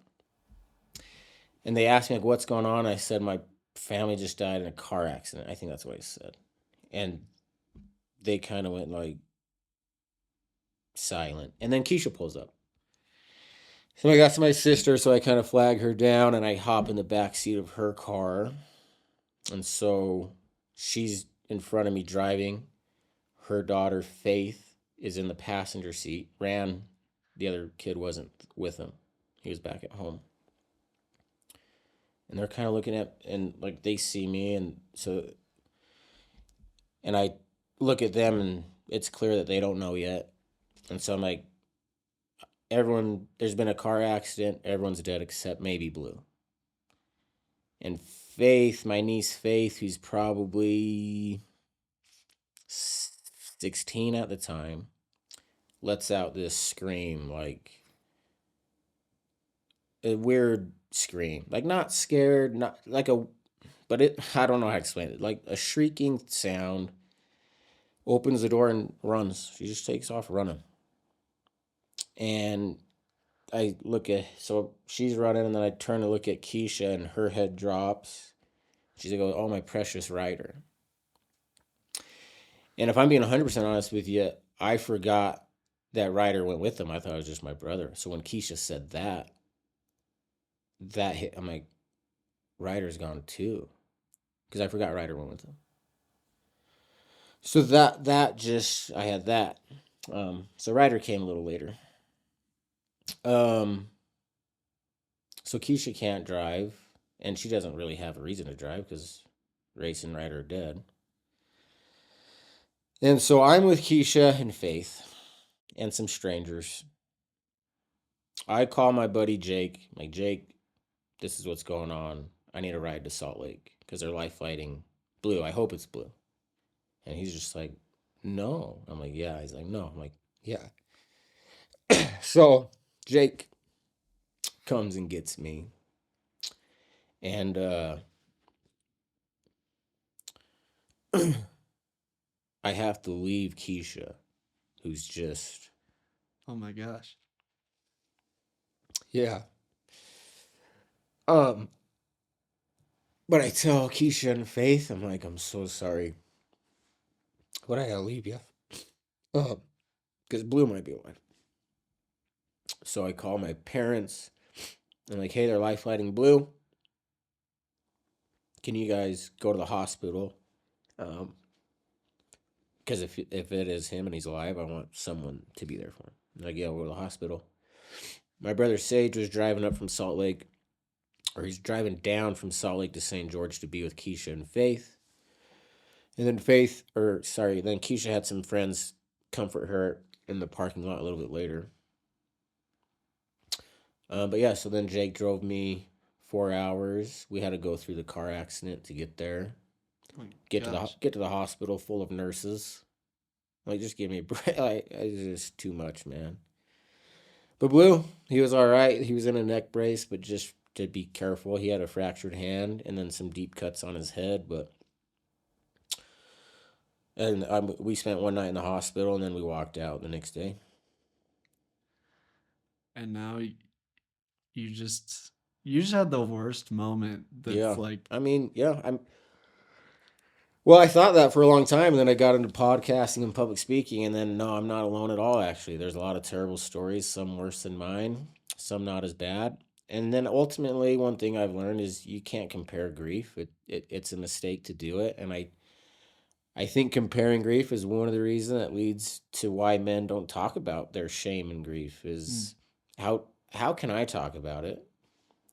And they asked me, like, what's going on? I said, my family just died in a car accident. I think that's what I said. And they kind of went, like, silent. And then Keisha pulls up. So I got to my sister, so I kind of flag her down and I hop in the back seat of her car. And so she's in front of me driving. Her daughter, Faith, is in the passenger seat. The other kid wasn't with him, he was back at home. And they're kind of looking at, and like they see me, and I look at them, and it's clear that they don't know yet. And so I'm like, there's been a car accident, everyone's dead except maybe Blue. And Faith, my niece Faith, who's probably 16 at the time, lets out this scream like, a weird scream, like not scared, not like a, but it. I don't know how to explain it. Like a shrieking sound. Opens the door and runs. She just takes off running. And I look at, so she's running, and then I turn to look at Keisha, and her head drops. She's like, "Oh, my precious Ryder." And if I'm being 100% honest with you, I forgot that Ryder went with them. I thought it was just my brother. So when Keisha said that, that hit, I'm like, Ryder's gone too. Because I forgot Ryder went with them. So that just, I had that. So Ryder came a little later. Um, so Keisha can't drive, and she doesn't really have a reason to drive because Race and Ryder are dead. And so I'm with Keisha and Faith and some strangers. I call my buddy Jake. I'm like, Jake, this is what's going on. I need a ride to Salt Lake because they're life flighting Blue. I hope it's Blue. And he's just like, no. I'm like, yeah. He's like, no. I'm like, yeah. So Jake comes and gets me. And I have to leave Keisha, who's just, Oh my gosh. yeah. Um, but I tell Keisha and Faith, I'm like, I'm so sorry, but I gotta leave you. Because Blue might be alive. So I call my parents. I'm like, hey, they're life flighting Blue. Can you guys go to the hospital? Because if it is him and he's alive, I want someone to be there for him. I'm like, yeah, we'll go to the hospital. My brother Sage was driving up from Salt Lake, or he's driving down from Salt Lake to St. George to be with Keisha and Faith. And then then Keisha had some friends comfort her in the parking lot a little bit later. But yeah, so then Jake drove me 4 hours. We had to go through the car accident to get there. Oh my Get to the gosh. get to the hospital full of nurses. Like, just give me a break. Like, it's just too much, man. But Blue, he was all right. He was in a neck brace, but just to be careful, he had a fractured hand and then some deep cuts on his head. We spent one night in the hospital, and then we walked out the next day. And now you just had the worst moment that's Yeah, like, I mean, yeah, Well, I thought that for a long time, and then I got into podcasting and public speaking, and then no, I'm not alone at all, actually. There's a lot of terrible stories, some worse than mine, some not as bad. And then ultimately, one thing I've learned is you can't compare grief. It's a mistake to do it. And I think comparing grief is one of the reasons that leads to why men don't talk about their shame and grief mm, is how can I talk about it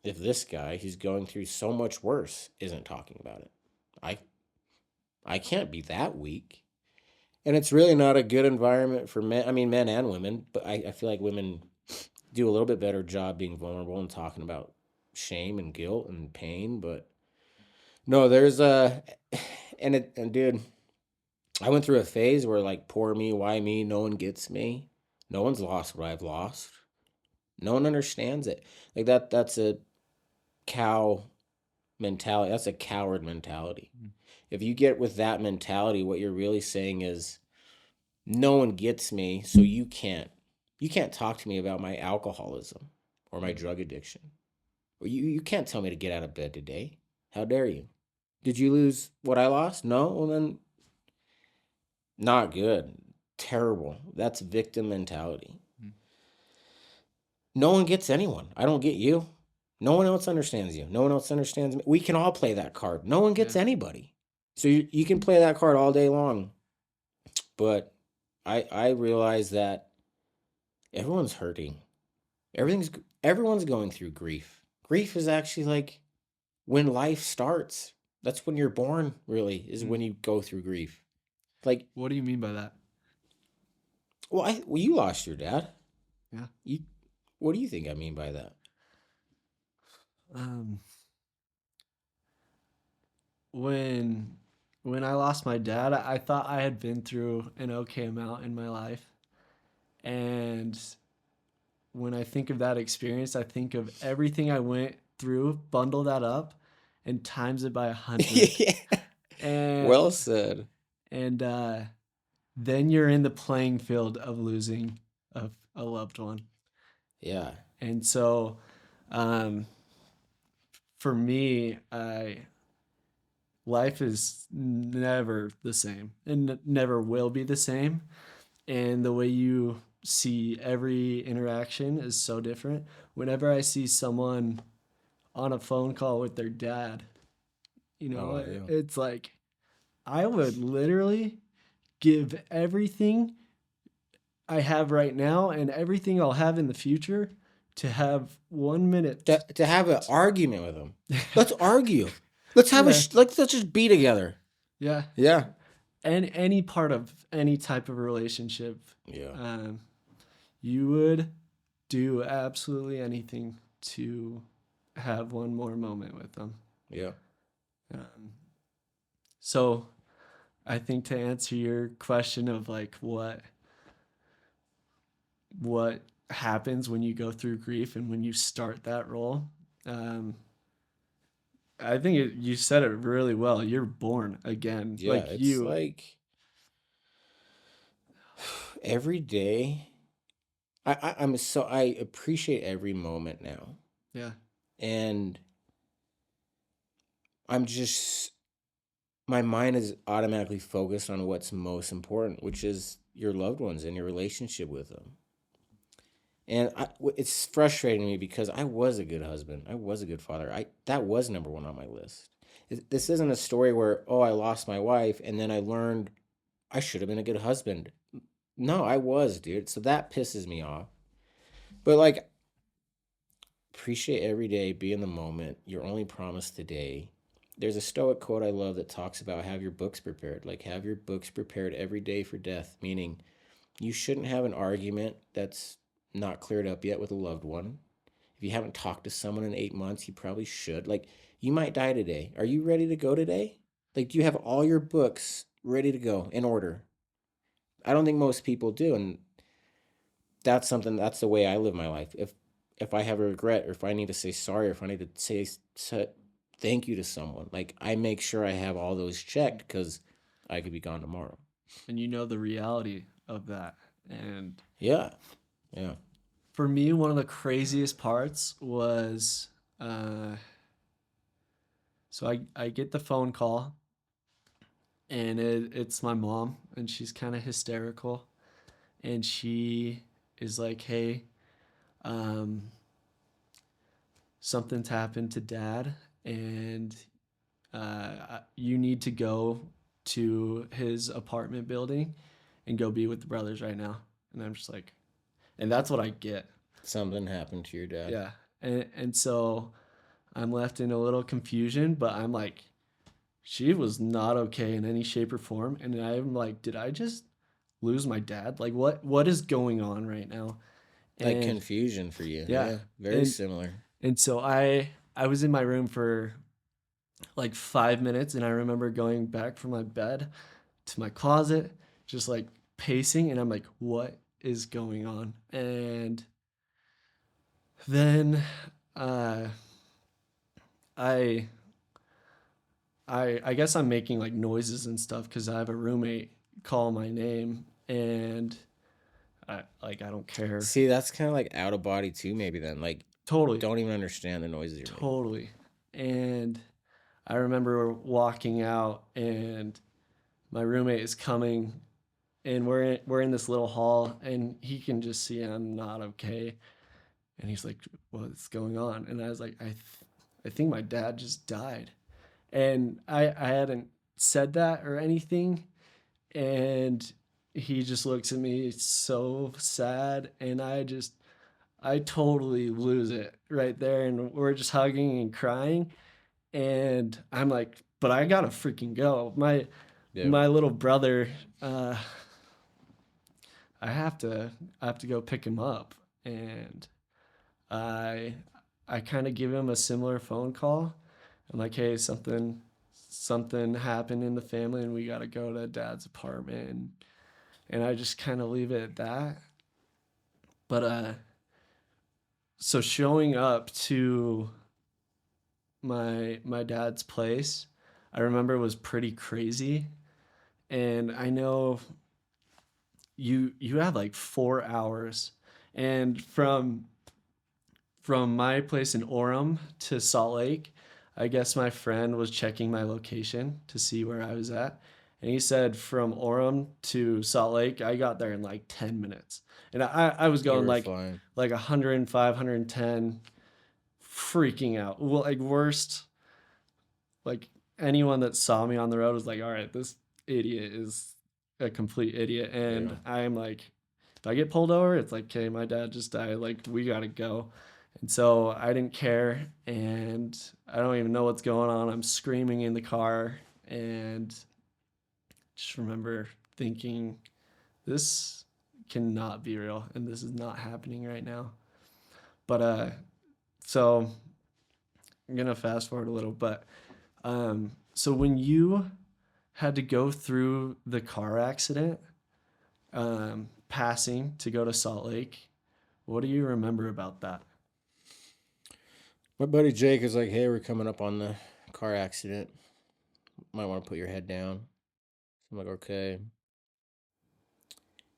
if this guy who's going through so much worse isn't talking about it? I I can't be that weak. And it's really not a good environment for men. I mean, men and women, but I feel like women do a little bit better job being vulnerable and talking about shame and guilt and pain. But no, there's a, and dude, I went through a phase where like, poor me, why me? No one gets me. No one's lost what I've lost. No one understands it. Like that's a cow mentality. That's a coward mentality. mm, If you get with that mentality, what you're really saying is, no one gets me, so you can't talk to me about my alcoholism or my mm, drug addiction. Or you can't tell me to get out of bed today. How dare you? Did you lose what I lost? No? Well then, not good. Terrible. That's victim mentality. mm. No one gets anyone. I don't get you. No one else understands you. No one else understands me. We can all play that card. No one Yeah. gets anybody. So you can play that card all day long. But I realize that everyone's hurting. Everything's everyone's going through grief. Grief is actually like when life starts. That's when you're born, really, is Mm. when you go through grief. Like, What do you mean by that? well, you lost your dad. Yeah. You, what do you think I mean by that? Um, when when I lost my dad, I thought I had been through an okay amount in my life. And when I think of that experience, I think of everything I went through, bundle that up, and times it by 100. Yeah. And Well said. and then you're in the playing field of losing a loved one. Yeah. And so, um, for me, life is never the same and never will be the same. And the way you see every interaction is so different. Whenever I see someone on a phone call with their dad, Oh, yeah. it's like I would literally give everything I have right now and everything I'll have in the future to have 1 minute. To have an argument with them. Let's argue. Let's have Yeah, let's just be together. yeah. Yeah. And any part of any type of relationship, Yeah. um, you would do absolutely anything to have one more moment with them. Yeah. Um, so I think to answer your question of like what happens when you go through grief and when you start that role, um, I think you said it really well. You're born again, Yeah. like It's you. like every day. I appreciate every moment now. Yeah, And I'm just my mind is automatically focused on what's most important, which is your loved ones and your relationship with them. And it's frustrating me because I was a good husband. I was a good father. That was number one on my list. This isn't a story where, oh, I lost my wife and then I learned I should have been a good husband. No, I was, dude. So that pisses me off. But like, appreciate every day, be in the moment. You're only promised today. There's a Stoic quote I love that talks about have your books prepared. Like, have your books prepared every day for death, meaning you shouldn't have an argument that's not cleared up yet with a loved one. If you haven't talked to someone in 8 months, you probably should. Like, you might die today. Are you ready to go today? Like, do you have all your books ready to go in order? I don't think most people do. And that's the way I live my life. If I have a regret or if I need to say sorry or if I need to say thank you to someone, like I make sure I have all those checked because I could be gone tomorrow. and you know the reality of that. And Yeah. Yeah. for me, one of the craziest parts was uh, so I get the phone call and it's my mom and she's kind of hysterical and she is like, hey, um, something's happened to dad and you need to go to his apartment building and go be with the brothers right now. And I'm just like, and that's what I get. Something happened to your dad. Yeah. And so I'm left in a little confusion, but I'm like, she was not okay in any shape or form. And I'm like, did I just lose my dad? Like what is going on right now? Like And confusion for you. yeah. Yeah. Very And similar. and so I was in my room for like 5 minutes and I remember going back from my bed to my closet, just like pacing, and I'm like, what is going on? And then uh I I guess I'm making like noises and stuff because I have a roommate call my name and I don't care. See, that's kind of like out of body too, maybe then. Like, Totally. don't even understand the noises you're making. Totally. And I remember walking out and my roommate is coming and we're in this little hall and he can just see I'm not okay. And he's like, what's going on? And I was like, I think my dad just died. And I hadn't said that or anything. And he just looks at me so sad. And I totally lose it right there. And we're just hugging and crying. And I'm like, but I gotta freaking go. Yeah. My little brother, I have to go pick him up. And I I kind of give him a similar phone call. I'm like, hey, something happened in the family, and we got to go to dad's apartment, and I just kind of leave it at that. But so showing up to my dad's place, I remember was pretty crazy. And I know you had like 4 hours, and from my place in Orem to Salt Lake, I guess my friend was checking my location to see where I was at. And he said from Orem to Salt Lake, I got there in like 10 minutes. And I was You going were flying. like 105, 110, freaking out. Well, like worst, like anyone that saw me on the road was like, all right, this idiot is a complete idiot. Yeah. And I'm like, if I get pulled over, it's like, okay, my dad just died. Like, we got to go. And so I didn't care. And I don't even know what's going on. I'm screaming in the car. And just remember thinking, this cannot be real. And this is not happening right now. But, so I'm going to fast forward a little. But, so when you had to go through the car accident, passing to go to Salt Lake, what do you remember about that? My buddy Jake is like, hey, we're coming up on the car accident. Might want to put your head down. I'm like, okay.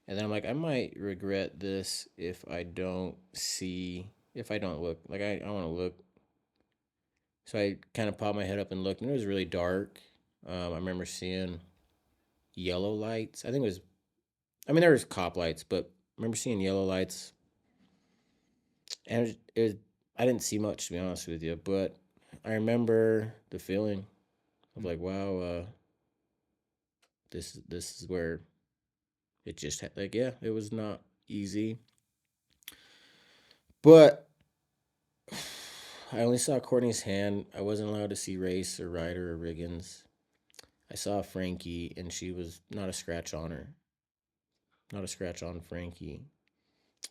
And then I'm like, I might regret this if I don't look. Like, I want to look. So I kind of popped my head up and looked, and it was really dark. I remember seeing yellow lights. There was cop lights, but I remember seeing yellow lights. And I didn't see much, to be honest with you, but I remember the feeling of like, wow, this is where it just like, yeah, it was not easy, but I only saw Courtney's hand. I wasn't allowed to see Race or Ryder or Riggins. I saw Frankie, and she was not a scratch on her, not a scratch on Frankie.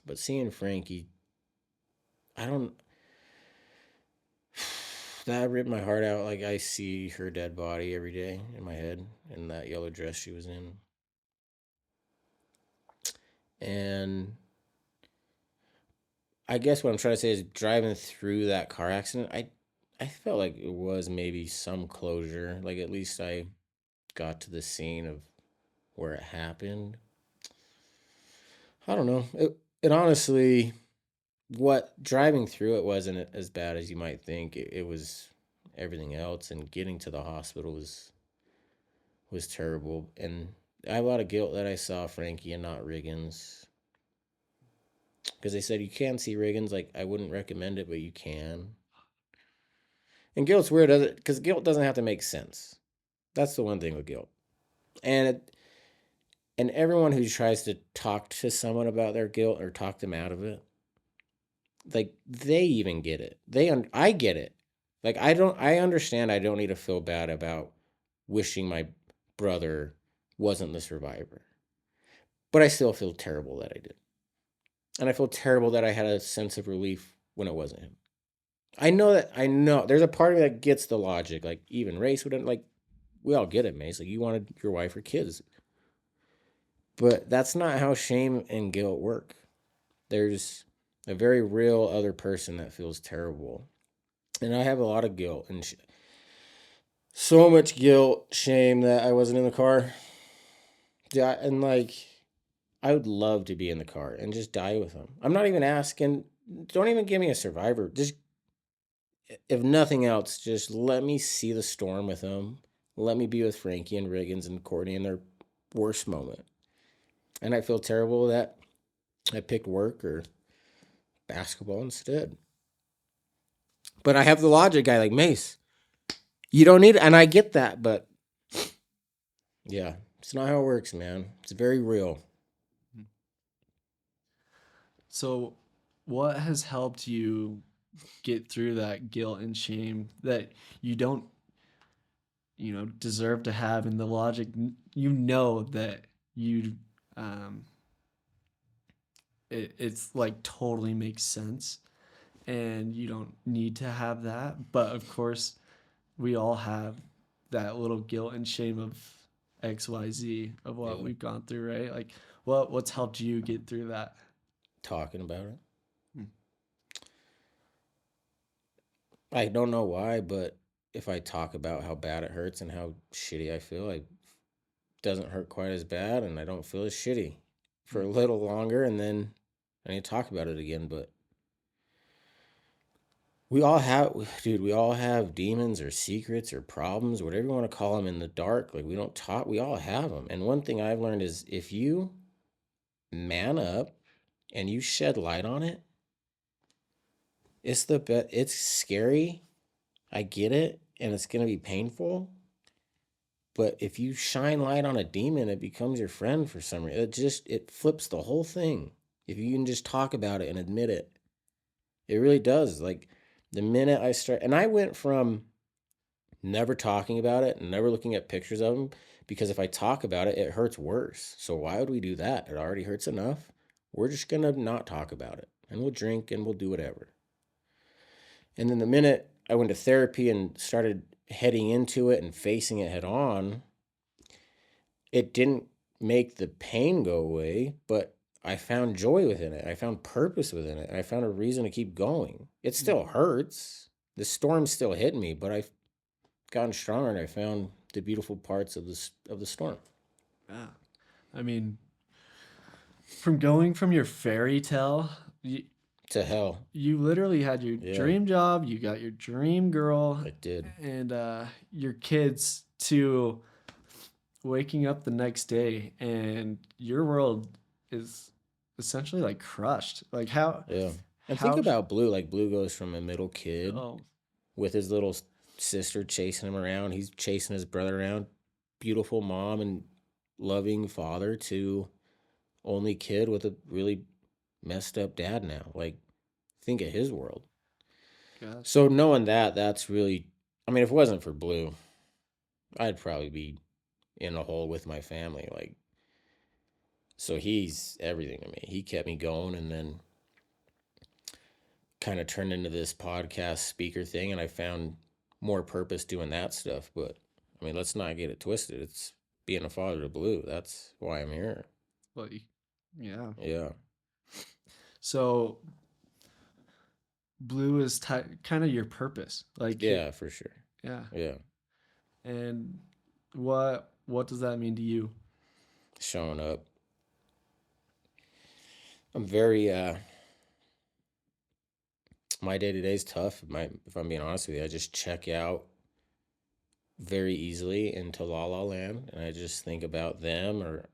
But seeing Frankie, I don't. That ripped my heart out. Like, I see her dead body every day in my head, in that yellow dress she was in, and I guess what I'm trying to say is driving through that car accident, I felt like it was maybe some closure. Like, at least I got to the scene of where it happened. I don't know. It honestly, what driving through it wasn't as bad as you might think. It was everything else, and getting to the hospital was terrible. And I have a lot of guilt that I saw Frankie and not Riggins, because they said you can see Riggins. Like, I wouldn't recommend it, but you can. And guilt's weird, does it? Because guilt doesn't have to make sense. That's the one thing with guilt. And and everyone who tries to talk to someone about their guilt or talk them out of it, like, they even get it. I get it. Like, I understand I don't need to feel bad about wishing my brother wasn't the survivor. But I still feel terrible that I did. And I feel terrible that I had a sense of relief when it wasn't him. I know there's a part of me that gets the logic. Like, even Race wouldn't, like, we all get it, Mace. Like, you wanted your wife or kids. But that's not how shame and guilt work. There's a very real other person that feels terrible. And I have a lot of guilt and so much guilt, shame that I wasn't in the car. Yeah, and like, I would love to be in the car and just die with him. I'm not even asking, don't even give me a survivor. Just, if nothing else, just let me see the storm with him. Let me be with Frankie and Riggins and Courtney in their worst moment. And I feel terrible that I picked work or basketball instead. But I have the logic guy like Mace. You don't need it. And I get that, but yeah, it's not how it works, man. It's very real. So, what has helped you get through that guilt and shame that you don't, deserve to have, and the logic, that you, um, it's like totally makes sense, and you don't need to have that. But of course, we all have that little guilt and shame of XYZ of what Yeah. we've gone through, right? Like, what's helped you get through that? Talking about it. Hmm. I don't know why, but if I talk about how bad it hurts and how shitty I feel, it doesn't hurt quite as bad, and I don't feel as shitty for a little longer, and then I need to talk about it again. But we all have, dude, we all have demons or secrets or problems, whatever you want to call them in the dark. Like, we don't talk, we all have them. And one thing I've learned is if you man up and you shed light on it, it's scary. I get it. And it's going to be painful. But if you shine light on a demon, it becomes your friend for some reason. It flips the whole thing. If you can just talk about it and admit it, it really does. Like the minute I start, and I went from never talking about it and never looking at pictures of them because if I talk about it, it hurts worse. So why would we do that? It already hurts enough. We're just going to not talk about it and we'll drink and we'll do whatever. And then the minute I went to therapy and started heading into it and facing it head on, it didn't make the pain go away, but I found joy within it. I found purpose within it. I found a reason to keep going. It still hurts. The storm's still hitting me, but I've gotten stronger and I found the beautiful parts of the storm. Yeah. I mean, from going from your fairy tale, To hell. you literally had your Yeah. dream job, you got your dream girl, I did. and your kids to waking up the next day and your world is essentially like crushed. Like Yeah. And how think about Blue. Like Blue goes from a middle kid oh with his little sister chasing him around. He's chasing his brother around. Beautiful mom and loving father to only kid with a really messed up dad now. Like, think of his world. gosh. So knowing that, that's really, I mean, if it wasn't for Blue, I'd probably be in a hole with my family. Like, so he's everything to me. He kept me going and then kind of turned into this podcast speaker thing. And I found more purpose doing that stuff. But I mean, let's not get it twisted. It's being a father to Blue. That's why I'm here. Like, yeah. Yeah. So blue is kind of your purpose. Like, Yeah, for sure. yeah. Yeah. And what does that mean to you? Showing up. I'm very my day to day is tough. If I'm being honest with you, I just check out very easily into La La Land, and I just think about them. Or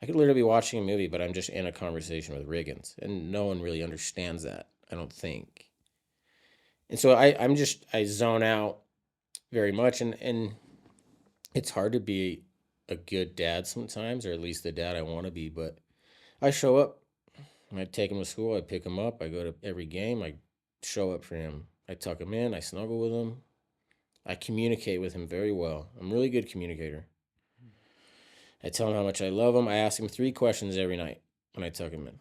I could literally be watching a movie, but I'm just in a conversation with Riggins, and no one really understands that. I don't think. And so I zone out very much, and it's hard to be a good dad sometimes, or at least the dad I want to be. But I show up. I take him to school. I pick him up. I go to every game. I show up for him. I tuck him in. I snuggle with him. I communicate with him very well. I'm a really good communicator. I tell him how much I love him. I ask him 3 questions every night when I tuck him in.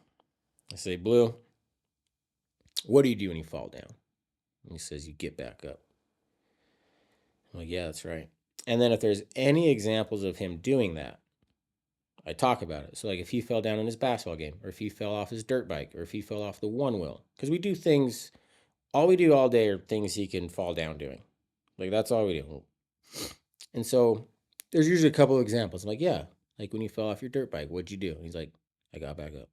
I say, Blue, what do you do when you fall down? And he says, you get back up. I'm like, yeah, that's right. And then if there's any examples of him doing that, I talk about it. So like if he fell down in his basketball game, or if he fell off his dirt bike, or if he fell off the one wheel, because we do things, all we do all day are things he can fall down doing. Like that's all we do. And so there's usually a couple of examples. I'm like, yeah, like when you fell off your dirt bike, what'd you do? And he's like, I got back up.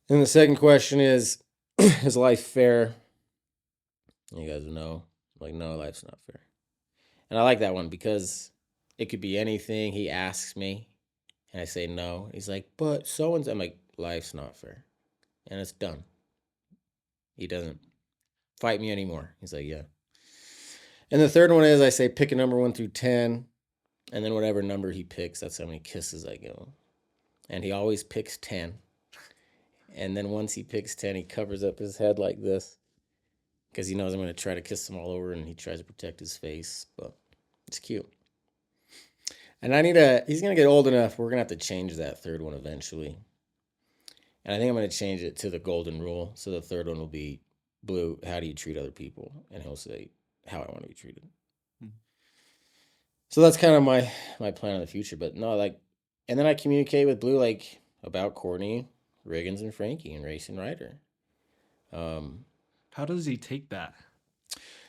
And the second question is, is life fair? You guys know, I'm like, no, life's not fair. And I like that one because it could be anything. He asks me, and I say no. He's like, but so and so. I'm like, life's not fair. And it's done. He doesn't fight me anymore. He's like, yeah. And the third one is I say, pick a number 1 through 10. And then whatever number he picks, that's how many kisses I give him. And he always picks 10. And then once he picks 10, he covers up his head like this because he knows I'm going to try to kiss him all over, and he tries to protect his face. But it's cute. And he's going to get old enough. We're going to have to change that third one eventually. And I think I'm going to change it to the golden rule. So the third one will be, Blue, how do you treat other people? And he'll say, how I want to be treated. So that's kind of my plan in the future. But no, like, and then I communicate with Blue, like, about Courtney, Riggins, and Frankie, and Race and Ryder. How does he take that?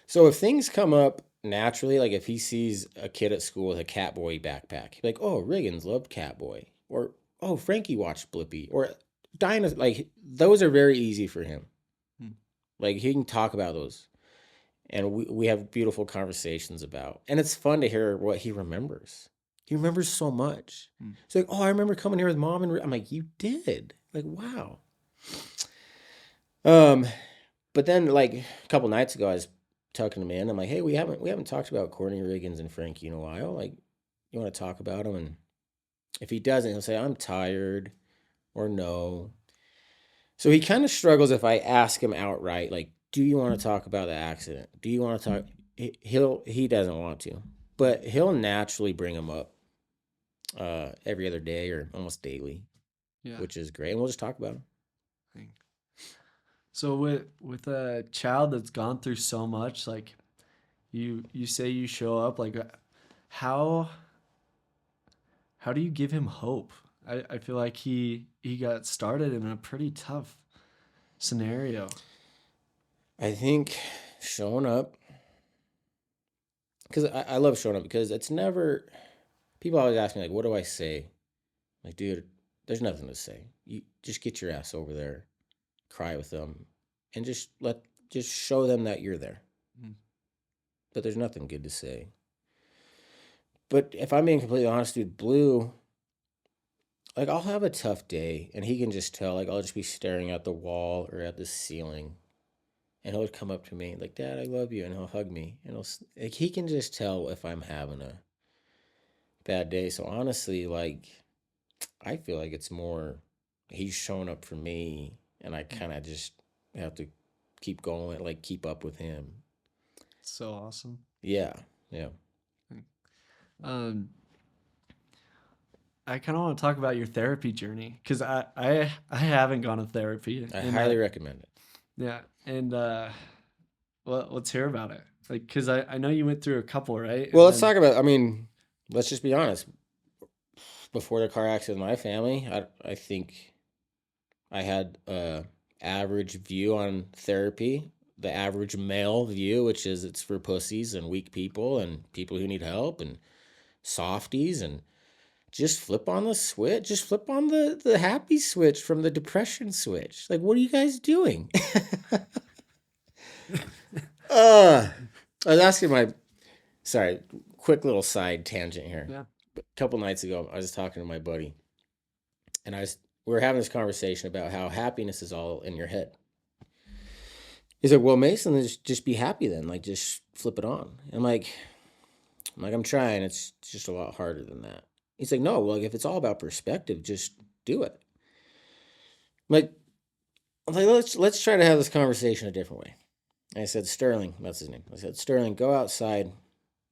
So if things come up naturally, like if he sees a kid at school with a Catboy backpack, he'd be like, "Oh, Riggins loved Catboy," or "Oh, Frankie watched Blippi," or Dino. Like those are very easy for him. Hmm. Like he can talk about those, and we have beautiful conversations about. And it's fun to hear what he remembers. He remembers so much. Hmm. He's like, "Oh, I remember coming here with mom," and I'm like, "You did?" Like, wow. Um, but then like a couple nights ago, I was tucking him in. I'm like, "Hey, we haven't talked about Courtney Riggins and Frankie in a while. Like, you want to talk about them?" And if he doesn't, he'll say, "I'm tired," or "No." So he kind of struggles if I ask him outright, like, "Do you want to talk about the accident? Do you want to talk?" He doesn't want to, but he'll naturally bring him up every other day or almost daily, Yeah. which is great. And we'll just talk about him. Thing. So with a child that's gone through so much, like you say you show up, like how how do you give him hope? I feel like he got started in a pretty tough scenario. I think showing up, because I love showing up because it's never, people always ask me, like, what do I say? Like, dude, there's nothing to say. You just get your ass over there, cry with them, and just show them that you're there. Mm. But there's nothing good to say. But if I'm being completely honest, dude, Blue, like I'll have a tough day and he can just tell, like I'll just be staring at the wall or at the ceiling and he'll come up to me like, "Dad, I love you," and he'll hug me and like he can just tell if I'm having a bad day. So honestly, like I feel like it's more he's showing up for me and I kind of just have to keep going, like keep up with him. So awesome. Yeah, yeah. Um, I kind of want to talk about your therapy journey because I haven't gone to therapy I and highly recommend it. yeah and well, let's hear about it. Like, because I know you went through a couple, right? Well, And let's then talk about, I mean, let's just be honest. Before the car accident with my family, I think I had a average view on therapy, the average male view, which is it's for pussies and weak people and people who need help and softies and just flip on the switch, just flip on the happy switch from the depression switch. Like, what are you guys doing? uh, I was asking my, sorry, quick little side tangent here. yeah, A couple nights ago, I was talking to my buddy, and we were having this conversation about how happiness is all in your head. He's like, "Well, Mason, just be happy then. Like, just flip it on." And I'm trying. It's just a lot harder than that. He's like, "No, well, like if it's all about perspective, just do it." Like, let's try to have this conversation a different way. And I said, "Sterling, that's his name." I said, "Sterling, go outside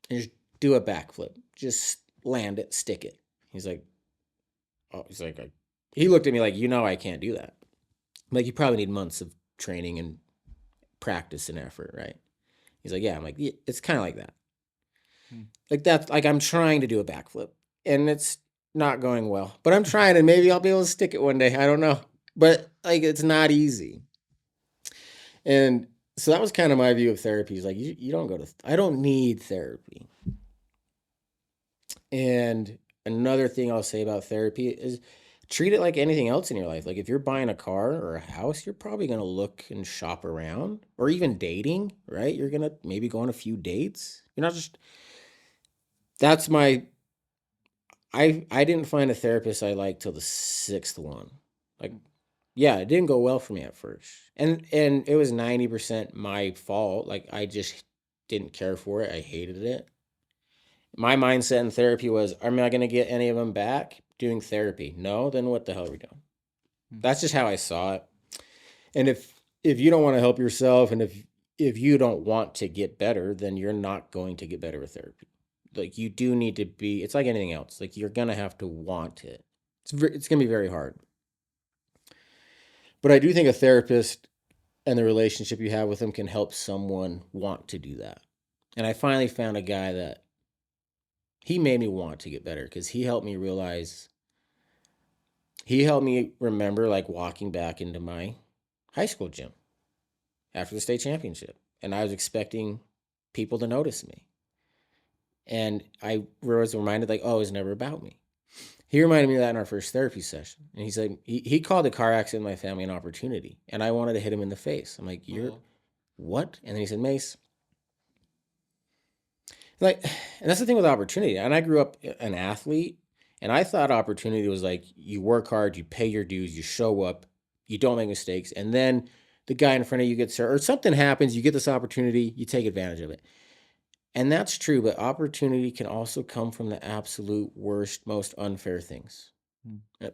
and just do a backflip. Just land it, stick it." He's like, "Oh," he's like, he looked at me like, I can't do that. I'm like, "You probably need months of training and practice and effort, right?" He's like, "Yeah." I'm like, "Yeah, it's kind of like that." Hmm. Like that's like I'm trying to do a backflip and it's not going well, but I'm trying and maybe I'll be able to stick it one day. I don't know, but like it's not easy. And so that was kind of my view of therapy. Is like you don't go to. I don't need therapy. And another thing I'll say about therapy is treat it like anything else in your life. Like if you're buying a car or a house, you're probably going to look and shop around, or even dating, right? You're going to maybe go on a few dates. You're not just, that's my, I didn't find a therapist I liked till the sixth one. Like, yeah, it didn't go well for me at first. And it was 90% my fault. Like I just didn't care for it. I hated it. My mindset in therapy was, am I going to get any of them back doing therapy? No, then what the hell are we doing? Hmm. That's just how I saw it. And if you don't want to help yourself and if you don't want to get better, then you're not going to get better with therapy. Like you do need to be, it's like anything else. Like you're going to have to want it. It's going to be very hard. But I do think a therapist and the relationship you have with them can help someone want to do that. And I finally found a guy that he made me want to get better because he helped me remember like walking back into my high school gym. after the state championship. And I was expecting people to notice me. And I was reminded, like, oh, it was never about me. He reminded me of that in our first therapy session. And he said, he called the car accident in my family an opportunity. And I wanted to hit him in the face. I'm like, you're what? And then he said, Mace, like, and that's the thing with opportunity. And I grew up an athlete, and I thought opportunity was like you work hard, you pay your dues, you show up, you don't make mistakes, and then the guy in front of you gets hurt or something happens, you get this opportunity, you take advantage of it. And that's true, but opportunity can also come from the absolute worst, most unfair things.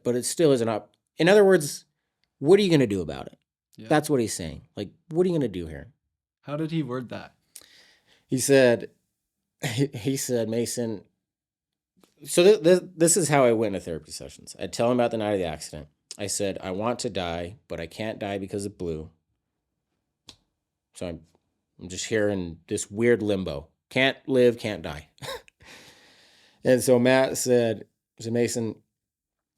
But it still is an op. In other words, what are you going to do about it? Yeah. That's what he's saying. Like, what are you going to do here? How did he word that? He said, Mason. So this is how I went into therapy sessions. I'd tell him about the night of the accident. I said, I want to die, but I can't die because of blue. So I'm just here in this weird limbo. Can't live, can't die. And so Matt said, Mason,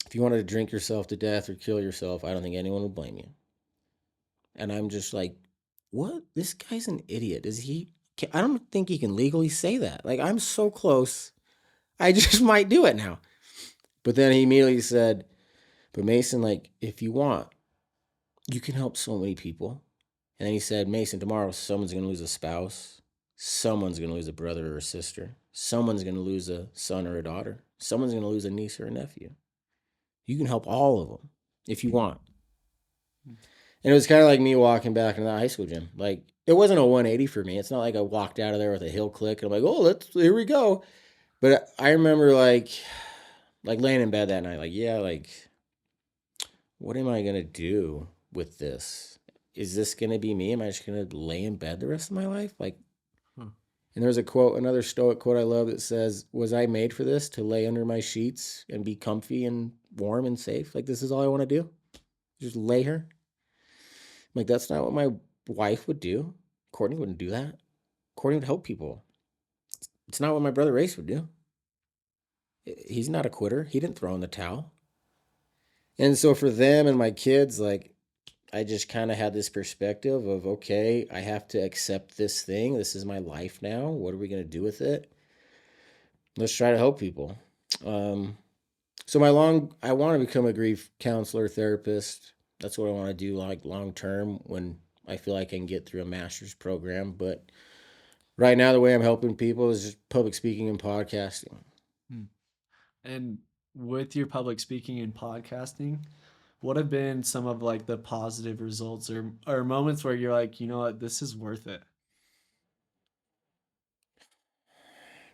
if you wanted to drink yourself to death or kill yourself, I don't think anyone would blame you. And I'm just like, what? This guy's an idiot. I don't think he can legally say that. Like, I'm so close. I just might do it now. But then he immediately said, but Mason, like, if you want, you can help so many people. And then he said, Mason, tomorrow someone's going to lose a spouse. Someone's going to lose a brother or a sister. Someone's going to lose a son or a daughter. Someone's going to lose a niece or a nephew. You can help all of them if you want. And it was kind of like me walking back into that high school gym. Like, it wasn't a 180 for me. It's not like I walked out of there with a heel click and I'm like, oh, here we go. But I remember like laying in bed that night, like, yeah, like, what am I going to do with this? Is this going to be me? Am I just going to lay in bed the rest of my life? Like, and there's a quote, another Stoic quote I love that says, was I made for this, to lay under my sheets and be comfy and warm and safe? Like, this is all I want to do? Just lay here? Like, that's not what my wife would do. Courtney wouldn't do that. Courtney would help people. It's not what my brother Race would do. He's not a quitter. He didn't throw in the towel. And so for them and my kids, like, I just kind of had this perspective of, okay, I have to accept this thing. This is my life now. What are we going to do with it? Let's try to help people. So I want to become a grief counselor, therapist. That's what I want to do, like, long term, when I feel like I can get through a master's program. But right now, the way I'm helping people is just public speaking and podcasting. And with your public speaking and podcasting, what have been some of like the positive results or moments where you're like, you know what, this is worth it?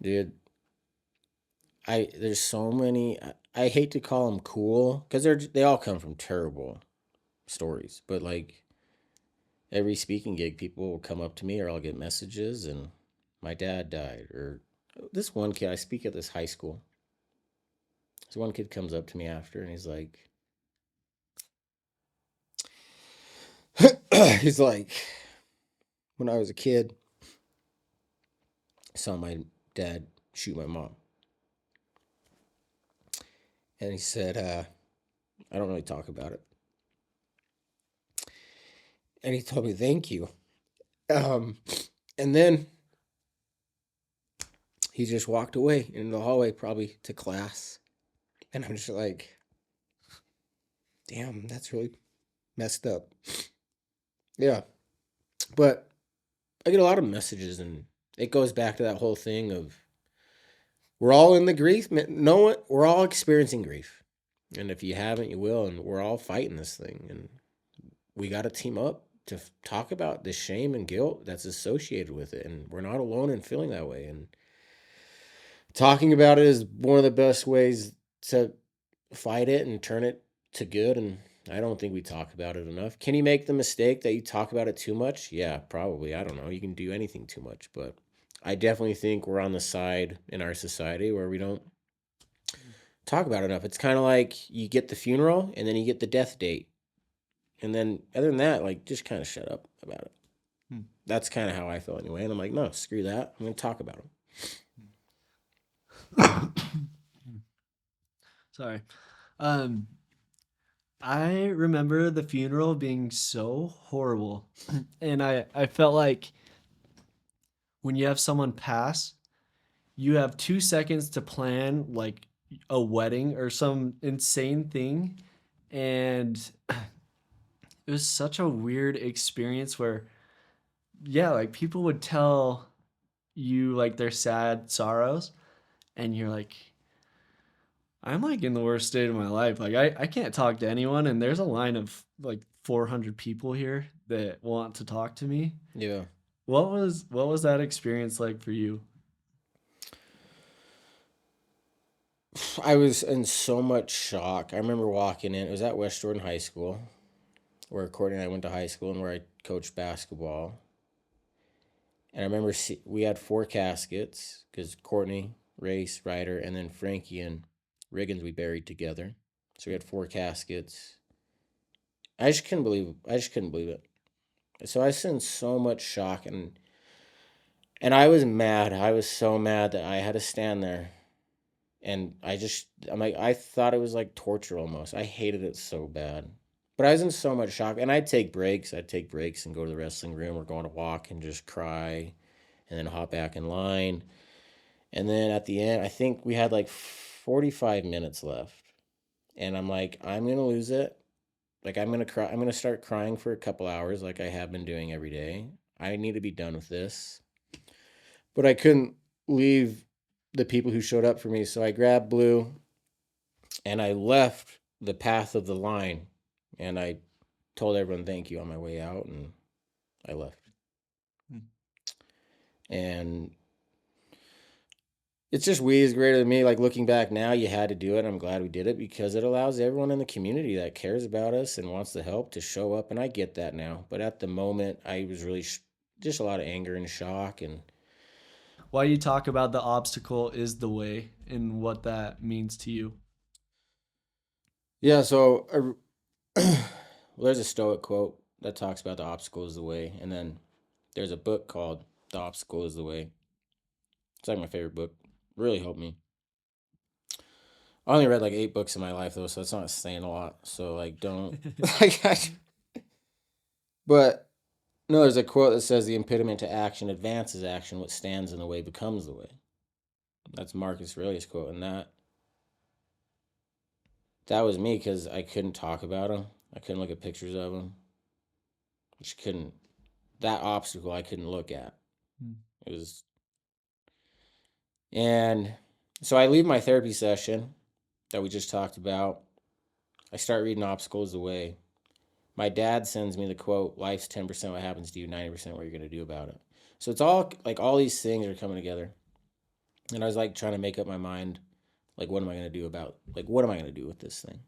Dude, there's so many. I hate to call them cool because they all come from terrible stories. But like every speaking gig, people will come up to me or I'll get messages and my dad died. Or this one kid, I speak at this high school. So one kid comes up to me after and he's like, when I was a kid, I saw my dad shoot my mom. And he said, I don't really talk about it. And he told me, thank you. And then he just walked away in the hallway, probably to class. And I'm just like, damn, that's really messed up. Yeah. But I get a lot of messages, and it goes back to that whole thing of we're all in the grief. We're all experiencing grief. And if you haven't, you will. And we're all fighting this thing. And we got to team up to talk about the shame and guilt that's associated with it. And we're not alone in feeling that way. And talking about it is one of the best ways to fight it and turn it to good. And I don't think we talk about it enough. Can you make the mistake that you talk about it too much? Yeah, probably. I don't know. You can do anything too much. But I definitely think we're on the side in our society where we don't talk about it enough. It's kind of like you get the funeral and then you get the death date. And then other than that, like, just kind of shut up about it. That's kind of how I feel anyway. And I'm like, no, screw that. I'm going to talk about them. Sorry. I remember the funeral being so horrible. And I felt like when you have someone pass, you have 2 seconds to plan like a wedding or some insane thing. And it was such a weird experience where, yeah, like people would tell you like their sad sorrows, and you're like, I'm like in the worst state of my life. Like I can't talk to anyone, and there's a line of like 400 people here that want to talk to me. Yeah. What was that experience like for you? I was in so much shock. I remember walking in. It was at West Jordan High School, where Courtney and I went to high school and where I coached basketball. And I remember we had four caskets because Courtney, Race, Ryder, and then Frankie and Riggins we buried together. So we had four caskets. I just couldn't believe it. So I was in so much shock, and I was mad. I was so mad that I had to stand there. And I'm like, I thought it was like torture almost. I hated it so bad. But I was in so much shock. And I'd take breaks. I'd take breaks and go to the wrestling room or go on a walk and just cry and then hop back in line. And then at the end, I think we had like 45 minutes left. And I'm like, I'm going to lose it. Like, I'm going to cry. I'm going to start crying for a couple hours like I have been doing every day. I need to be done with this. But I couldn't leave the people who showed up for me. So I grabbed Blue and I left the path of the line and I told everyone thank you on my way out and I left. Hmm. And it's just weird greater than me. Like looking back now, you had to do it. I'm glad we did it because it allows everyone in the community that cares about us and wants to help to show up. And I get that now. But at the moment, I was really just a lot of anger and shock. And Why you talk about the obstacle is the way and what that means to you. yeah, so well, there's a Stoic quote that talks about the obstacle is the way. And then there's a book called The Obstacle is the Way. It's like my favorite book. Really helped me. I only read like 8 books in my life though, so it's not saying a lot. So like, don't like. But no, there's a quote that says the impediment to action advances action. What stands in the way becomes the way. That's Marcus Aurelius' quote, and that was me because I couldn't talk about him. I couldn't look at pictures of him. Just couldn't. That obstacle I couldn't look at. Hmm. It was, and so I leave my therapy session that we just talked about. I start reading Obstacles the Way. My dad sends me the quote, life's 10% what happens to you, 90% what you're going to do about it. So it's all like all these things are coming together. And I was like trying to make up my mind, like, what am I going to do about, like, what am I going to do with this thing?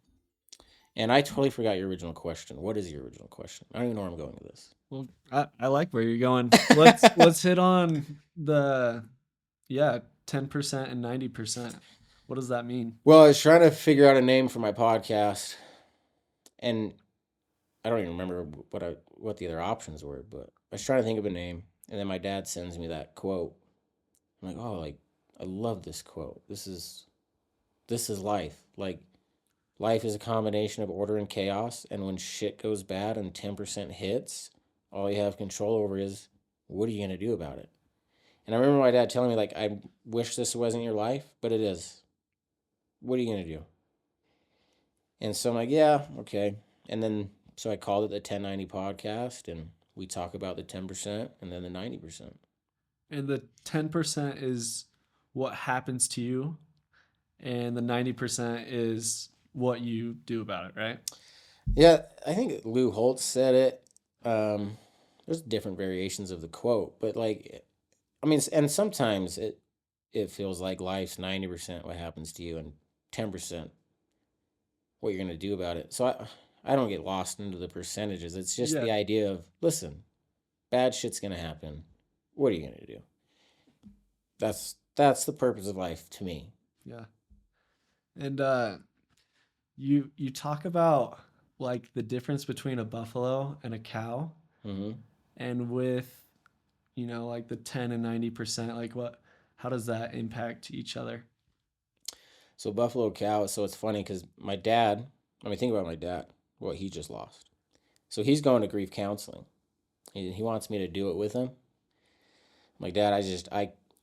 And I totally forgot your original question. What is your original question? I don't even know where I'm going with this. Well, I like where you're going. Let's hit on the, yeah, 10% and 90%. What does that mean? Well, I was trying to figure out a name for my podcast, and I don't even remember what the other options were, but I was trying to think of a name, and then my dad sends me that quote. I'm like, oh, like I love this quote. This is life. Like life is a combination of order and chaos, and when shit goes bad and 10% hits, all you have control over is what are you gonna do about it? And I remember my dad telling me like, I wish this wasn't your life, but it is. What are you gonna do? And so I'm like, yeah, okay. And then so I called it the 1090 podcast, and we talk about the 10% and then the 90%. And the 10% is what happens to you, and the 90% is what you do about it, right? Yeah, I think Lou Holtz said it. There's different variations of the quote, but like, I mean, and sometimes it feels like life's 90% what happens to you and 10% what you're gonna do about it. So I don't get lost into the percentages. It's just Yeah. the idea of listen, bad shit's gonna happen. What are you gonna do? That's the purpose of life to me. Yeah. And you talk about like the difference between a buffalo and a cow, Hmm. and with like the 10 and 90%, like how does that impact each other? So buffalo cow. So it's funny because my dad. I mean, think about my dad. what he just lost. So he's going to grief counseling. He wants me to do it with him. I'm like, Dad,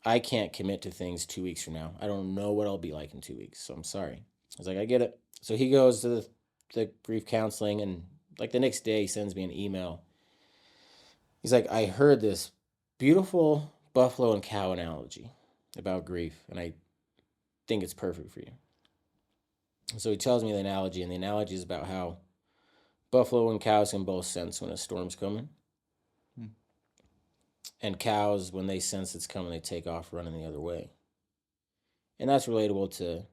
I can't commit to things 2 weeks from now. I don't know what I'll be like in 2 weeks. So I'm sorry. I was like, I get it. So he goes to the grief counseling, and like the next day he sends me an email. He's like, I heard this beautiful buffalo and cow analogy about grief, and I think it's perfect for you. So he tells me the analogy, and the analogy is about how buffalo and cows can both sense when a storm's coming. Hmm. And cows, when they sense it's coming, they take off running the other way. And that's relatable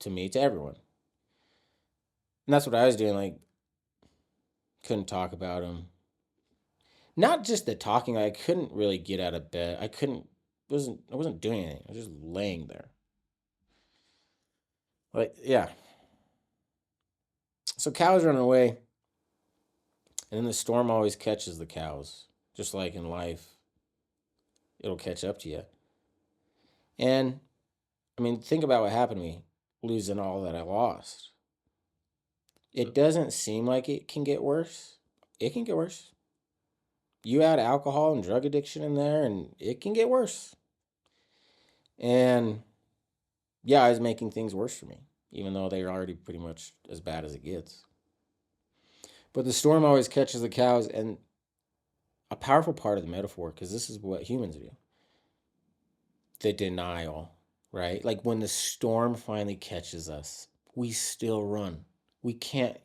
to me, to everyone. And that's what I was doing. Like, couldn't talk about him. Not just the talking. I couldn't really get out of bed. I wasn't doing anything. I was just laying there. Like, yeah. So cows running away, and then the storm always catches the cows. Just like in life, it'll catch up to you. And I mean, think about what happened to me, losing all that I lost. It doesn't seem like it can get worse. It can get worse. You add alcohol and drug addiction in there, and it can get worse. And yeah, I was making things worse for me, even though they're already pretty much as bad as it gets. But the storm always catches the cows, and a powerful part of the metaphor, because this is what humans do, the denial, right? Like when the storm finally catches us, we still run. We can't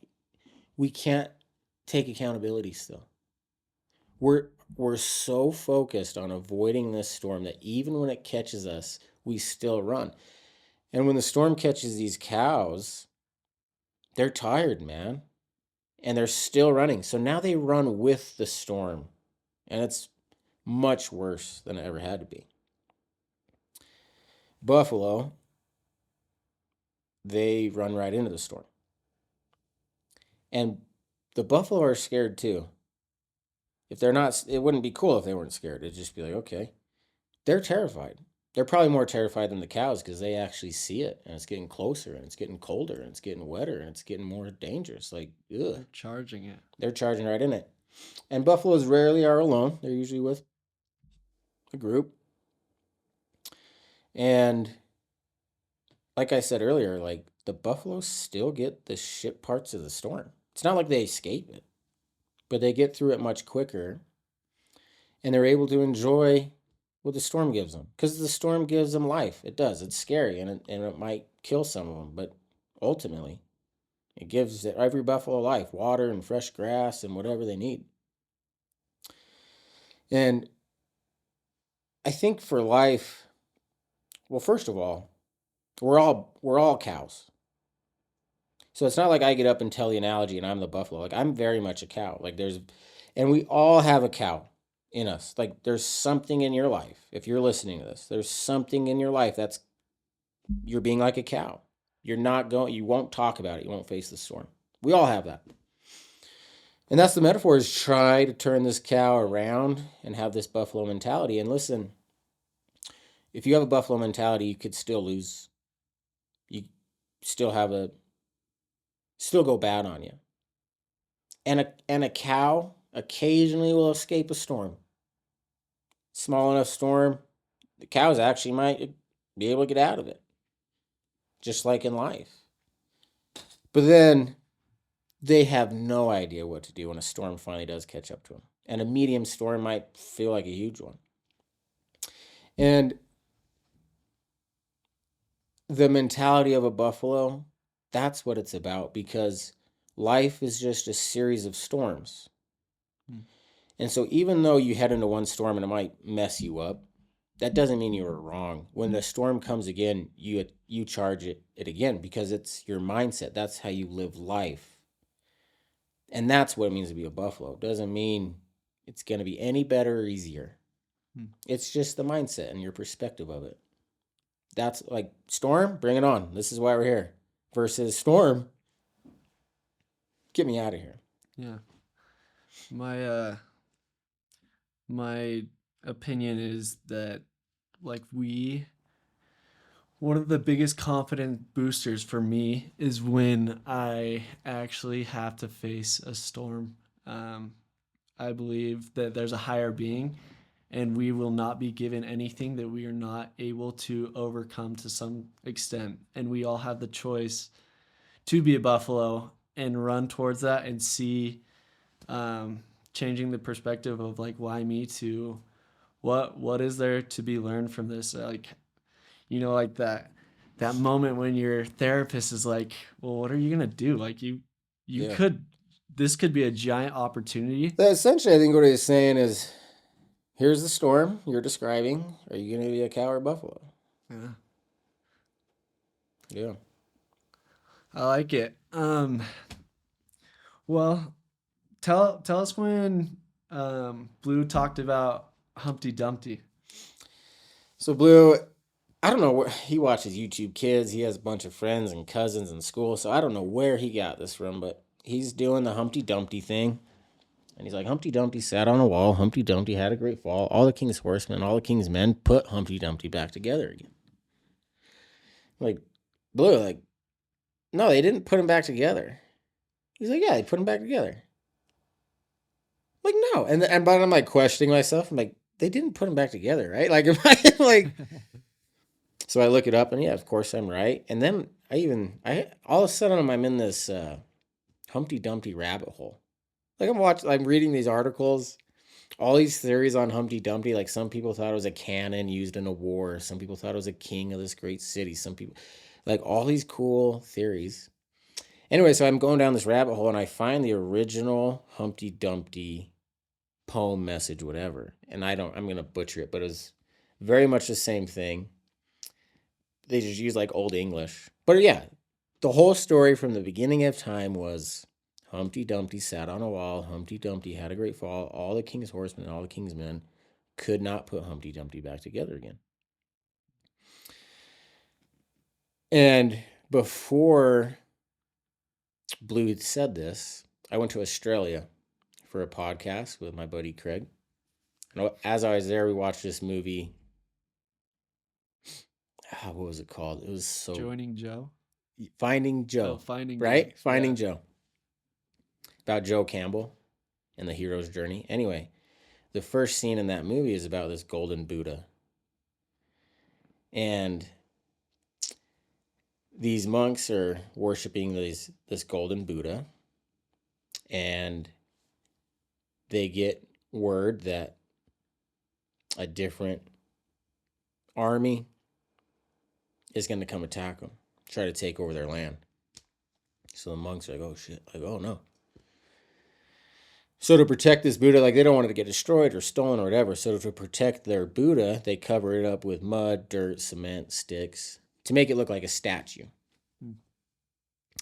we can't take accountability still. We're so focused on avoiding this storm that even when it catches us, we still run. And when the storm catches these cows, they're tired, man. And they're still running. So now they run with the storm. And it's much worse than it ever had to be. Buffalo, they run right into the storm. And the buffalo are scared too. If they're not, it wouldn't be cool if they weren't scared. It'd just be like, okay. They're terrified. They're probably more terrified than the cows because they actually see it and it's getting closer and it's getting colder and it's getting wetter and it's getting more dangerous. Like, ugh. They're charging it. They're charging right in it. And buffaloes rarely are alone. They're usually with a group. And like I said earlier, like the buffaloes still get the shit parts of the storm. It's not like they escape it, but they get through it much quicker and they're able to enjoy what the storm gives them. Because the storm gives them life. It does. It's scary and it might kill some of them, but ultimately, it gives every buffalo life, water and fresh grass and whatever they need. And I think for life, well, first of all, we're all cows. So it's not like I get up and tell the analogy and I'm the buffalo. Like I'm very much a cow. And we all have a cow in us. Like there's something in your life. If you're listening to this, there's something in your life that's you're being like a cow. You won't talk about it. You won't face the storm. We all have that. And that's the metaphor is try to turn this cow around and have this buffalo mentality. And listen, if you have a buffalo mentality, you could still lose. You still still go bad on you. And a cow occasionally will escape a storm. Small enough storm, the cows actually might be able to get out of it. Just like in life. But then they have no idea what to do when a storm finally does catch up to them. And a medium storm might feel like a huge one. And the mentality of a buffalo, that's what it's about because life is just a series of storms. Hmm. And so even though you head into one storm and it might mess you up, that doesn't mean you were wrong. When the storm comes again, you charge it again because it's your mindset. That's how you live life. And that's what it means to be a buffalo. It doesn't mean it's going to be any better or easier. It's just the mindset and your perspective of it. That's like storm, bring it on. This is why we're here. Versus storm, get me out of here. Yeah. My opinion is that like One of the biggest confidence boosters for me is when I actually have to face a storm. Um, I believe that there's a higher being, and we will not be given anything that we are not able to overcome to some extent. And we all have the choice to be a buffalo and run towards that and see, changing the perspective of like why me to what is there to be learned from this, like like that moment when your therapist is like, well, what are you gonna do? Like you Yeah. could this could be a giant opportunity. So essentially, I think what he's saying is, here's the storm you're describing. Are you going to be a cow or buffalo? Yeah, Yeah. I like it. Well, tell us when Blue talked about Humpty Dumpty. So Blue, I don't know where he watches YouTube Kids. He has a bunch of friends and cousins in school, so I don't know where he got this from, but he's doing the Humpty Dumpty thing. And he's like, Humpty Dumpty sat on a wall. Humpty Dumpty had a great fall. All the king's horsemen, all the king's men put Humpty Dumpty back together again. Like, Blue, like, no, they didn't put him back together. He's like, yeah, they put him back together. Like, no. And but I'm like questioning myself. I'm like, they didn't put him back together, right? Like, am I like, so I look it up and yeah, of course I'm right. And then I all of a sudden I'm in this Humpty Dumpty rabbit hole. Like I'm reading these articles, all these theories on Humpty Dumpty. Like some people thought it was a cannon used in a war. Some people thought it was a king of this great city. Some people, like all these cool theories. Anyway, so I'm going down this rabbit hole and I find the original Humpty Dumpty poem, message, whatever. And I'm going to butcher it, but it was very much the same thing. They just use like old English. But yeah, the whole story from the beginning of time was Humpty Dumpty sat on a wall. Humpty Dumpty had a great fall. All the king's horsemen and all the king's men could not put Humpty Dumpty back together again. And before Blue said this, I went to Australia for a podcast with my buddy Craig. And as I was there, we watched this movie. What was it called? It was so Joining Joe. Finding Joe. Oh, Finding Right? Joe. Finding Yeah. Joe. About Joe Campbell and the hero's journey. Anyway, the first scene in that movie is about this golden Buddha. And these monks are worshiping this golden Buddha. And they get word that a different army is going to come attack them, try to take over their land. So the monks are like, oh shit, like, oh no. So to protect this Buddha, like they don't want it to get destroyed or stolen or whatever. So to protect their Buddha, they cover it up with mud, dirt, cement, sticks to make it look like a statue.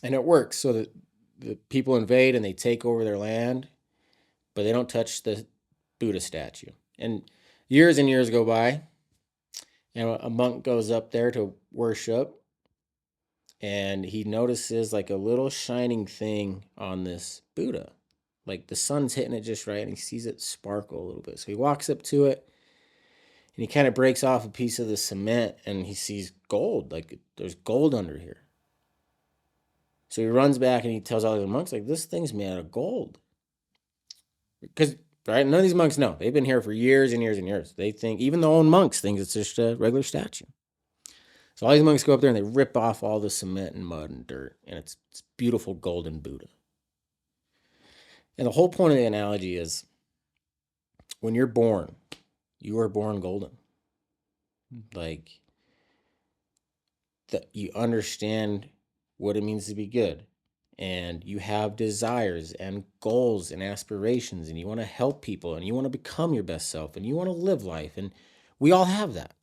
And it works. So that the people invade and they take over their land, but they don't touch the Buddha statue. And years go by, and a monk goes up there to worship, and he notices like a little shining thing on this Buddha. Like the sun's hitting it just right, and he sees it sparkle a little bit. So he walks up to it, and he kind of breaks off a piece of the cement, and he sees gold. Like there's gold under here. So he runs back and he tells all the monks, like, this thing's made out of gold. Because, right, none of these monks know. They've been here for years and years and years. They think, even the own monks think it's just a regular statue. So all these monks go up there and they rip off all the cement and mud and dirt, and it's beautiful golden Buddha. And the whole point of the analogy is when you're born, you are born golden. Like, that you understand what it means to be good, and you have desires and goals and aspirations, and you want to help people, and you want to become your best self, and you want to live life, and we all have that.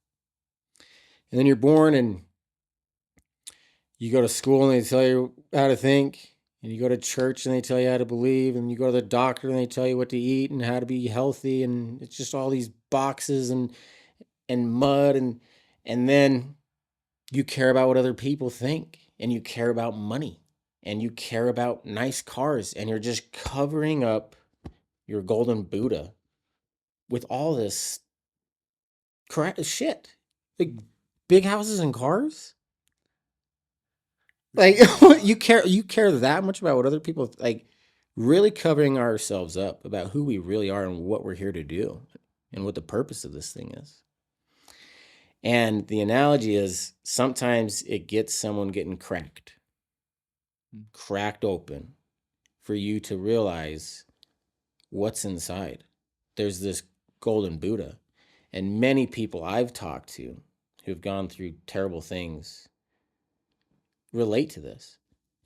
And then you're born and you go to school and they tell you how to think, and you go to church and they tell you how to believe, and you go to the doctor and they tell you what to eat and how to be healthy, and it's just all these boxes and mud, and then you care about what other people think, and you care about money, and you care about nice cars, and you're just covering up your golden Buddha with all this crap shit. Like big houses and cars. Like you care that much about what other people like. Really covering ourselves up about who we really are and what we're here to do, and what the purpose of this thing is. And the analogy is sometimes it gets someone getting cracked open, for you to realize what's inside. There's this golden Buddha. And many people I've talked to who've gone through terrible things relate to this.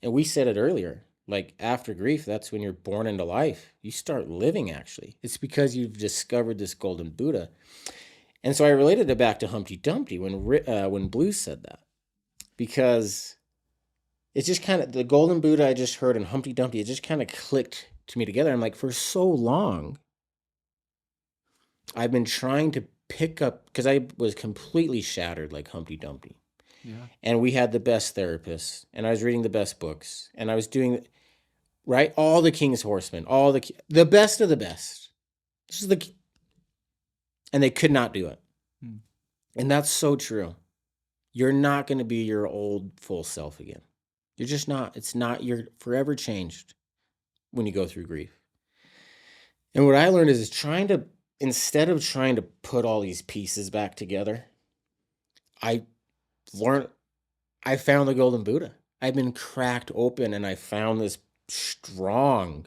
And we said it earlier, like after grief, that's when you're born into life. You start living, actually. It's because you've discovered this golden Buddha. And so I related it back to Humpty Dumpty when Blue said that, because it's just kind of the golden Buddha I just heard in Humpty Dumpty. It just kind of clicked to me together. I'm like, for so long, I've been trying to pick up, because I was completely shattered like Humpty Dumpty. Yeah. And we had the best therapists, and I was reading the best books, and I was doing, right, all the King's Horsemen, all the best of the best. This is and they could not do it. And that's so true. You're not going to be your old full self again. You're just not. It's not. You're forever changed when you go through grief. And what I learned is instead of trying to put all these pieces back together, I found the golden Buddha. I've been cracked open, and I found this strong,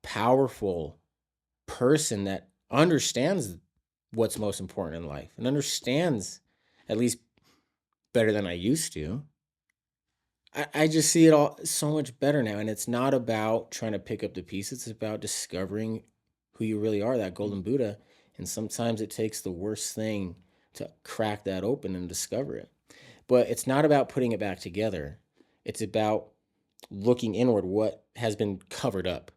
powerful person that understands what's most important in life, and understands, at least better than I used to. I just see it all so much better now. And it's not about trying to pick up the pieces. It's about discovering who you really are, that golden Buddha. And sometimes it takes the worst thing to crack that open and discover it. But it's not about putting it back together. It's about looking inward, what has been covered up.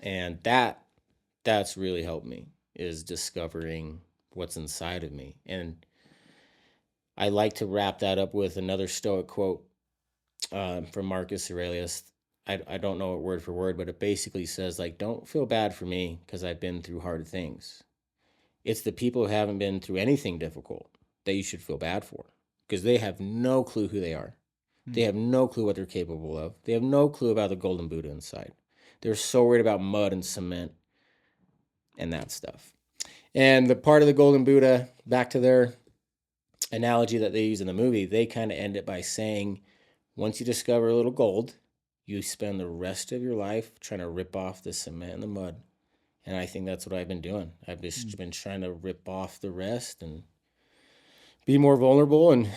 And that's really helped me, is discovering what's inside of me. And I like to wrap that up with another Stoic quote from Marcus Aurelius. I don't know it word for word, but it basically says, like, don't feel bad for me because I've been through hard things. It's the people who haven't been through anything difficult that you should feel bad for, because they have no clue who they are. They have no clue what they're capable of. They have no clue about the golden Buddha inside. They're so worried about mud and cement and that stuff. And the part of the golden Buddha, back to their analogy that they use in the movie, they kind of end it by saying, once you discover a little gold, you spend the rest of your life trying to rip off the cement and the mud. And I think that's what I've been doing. I've just been trying to rip off the rest and be more vulnerable and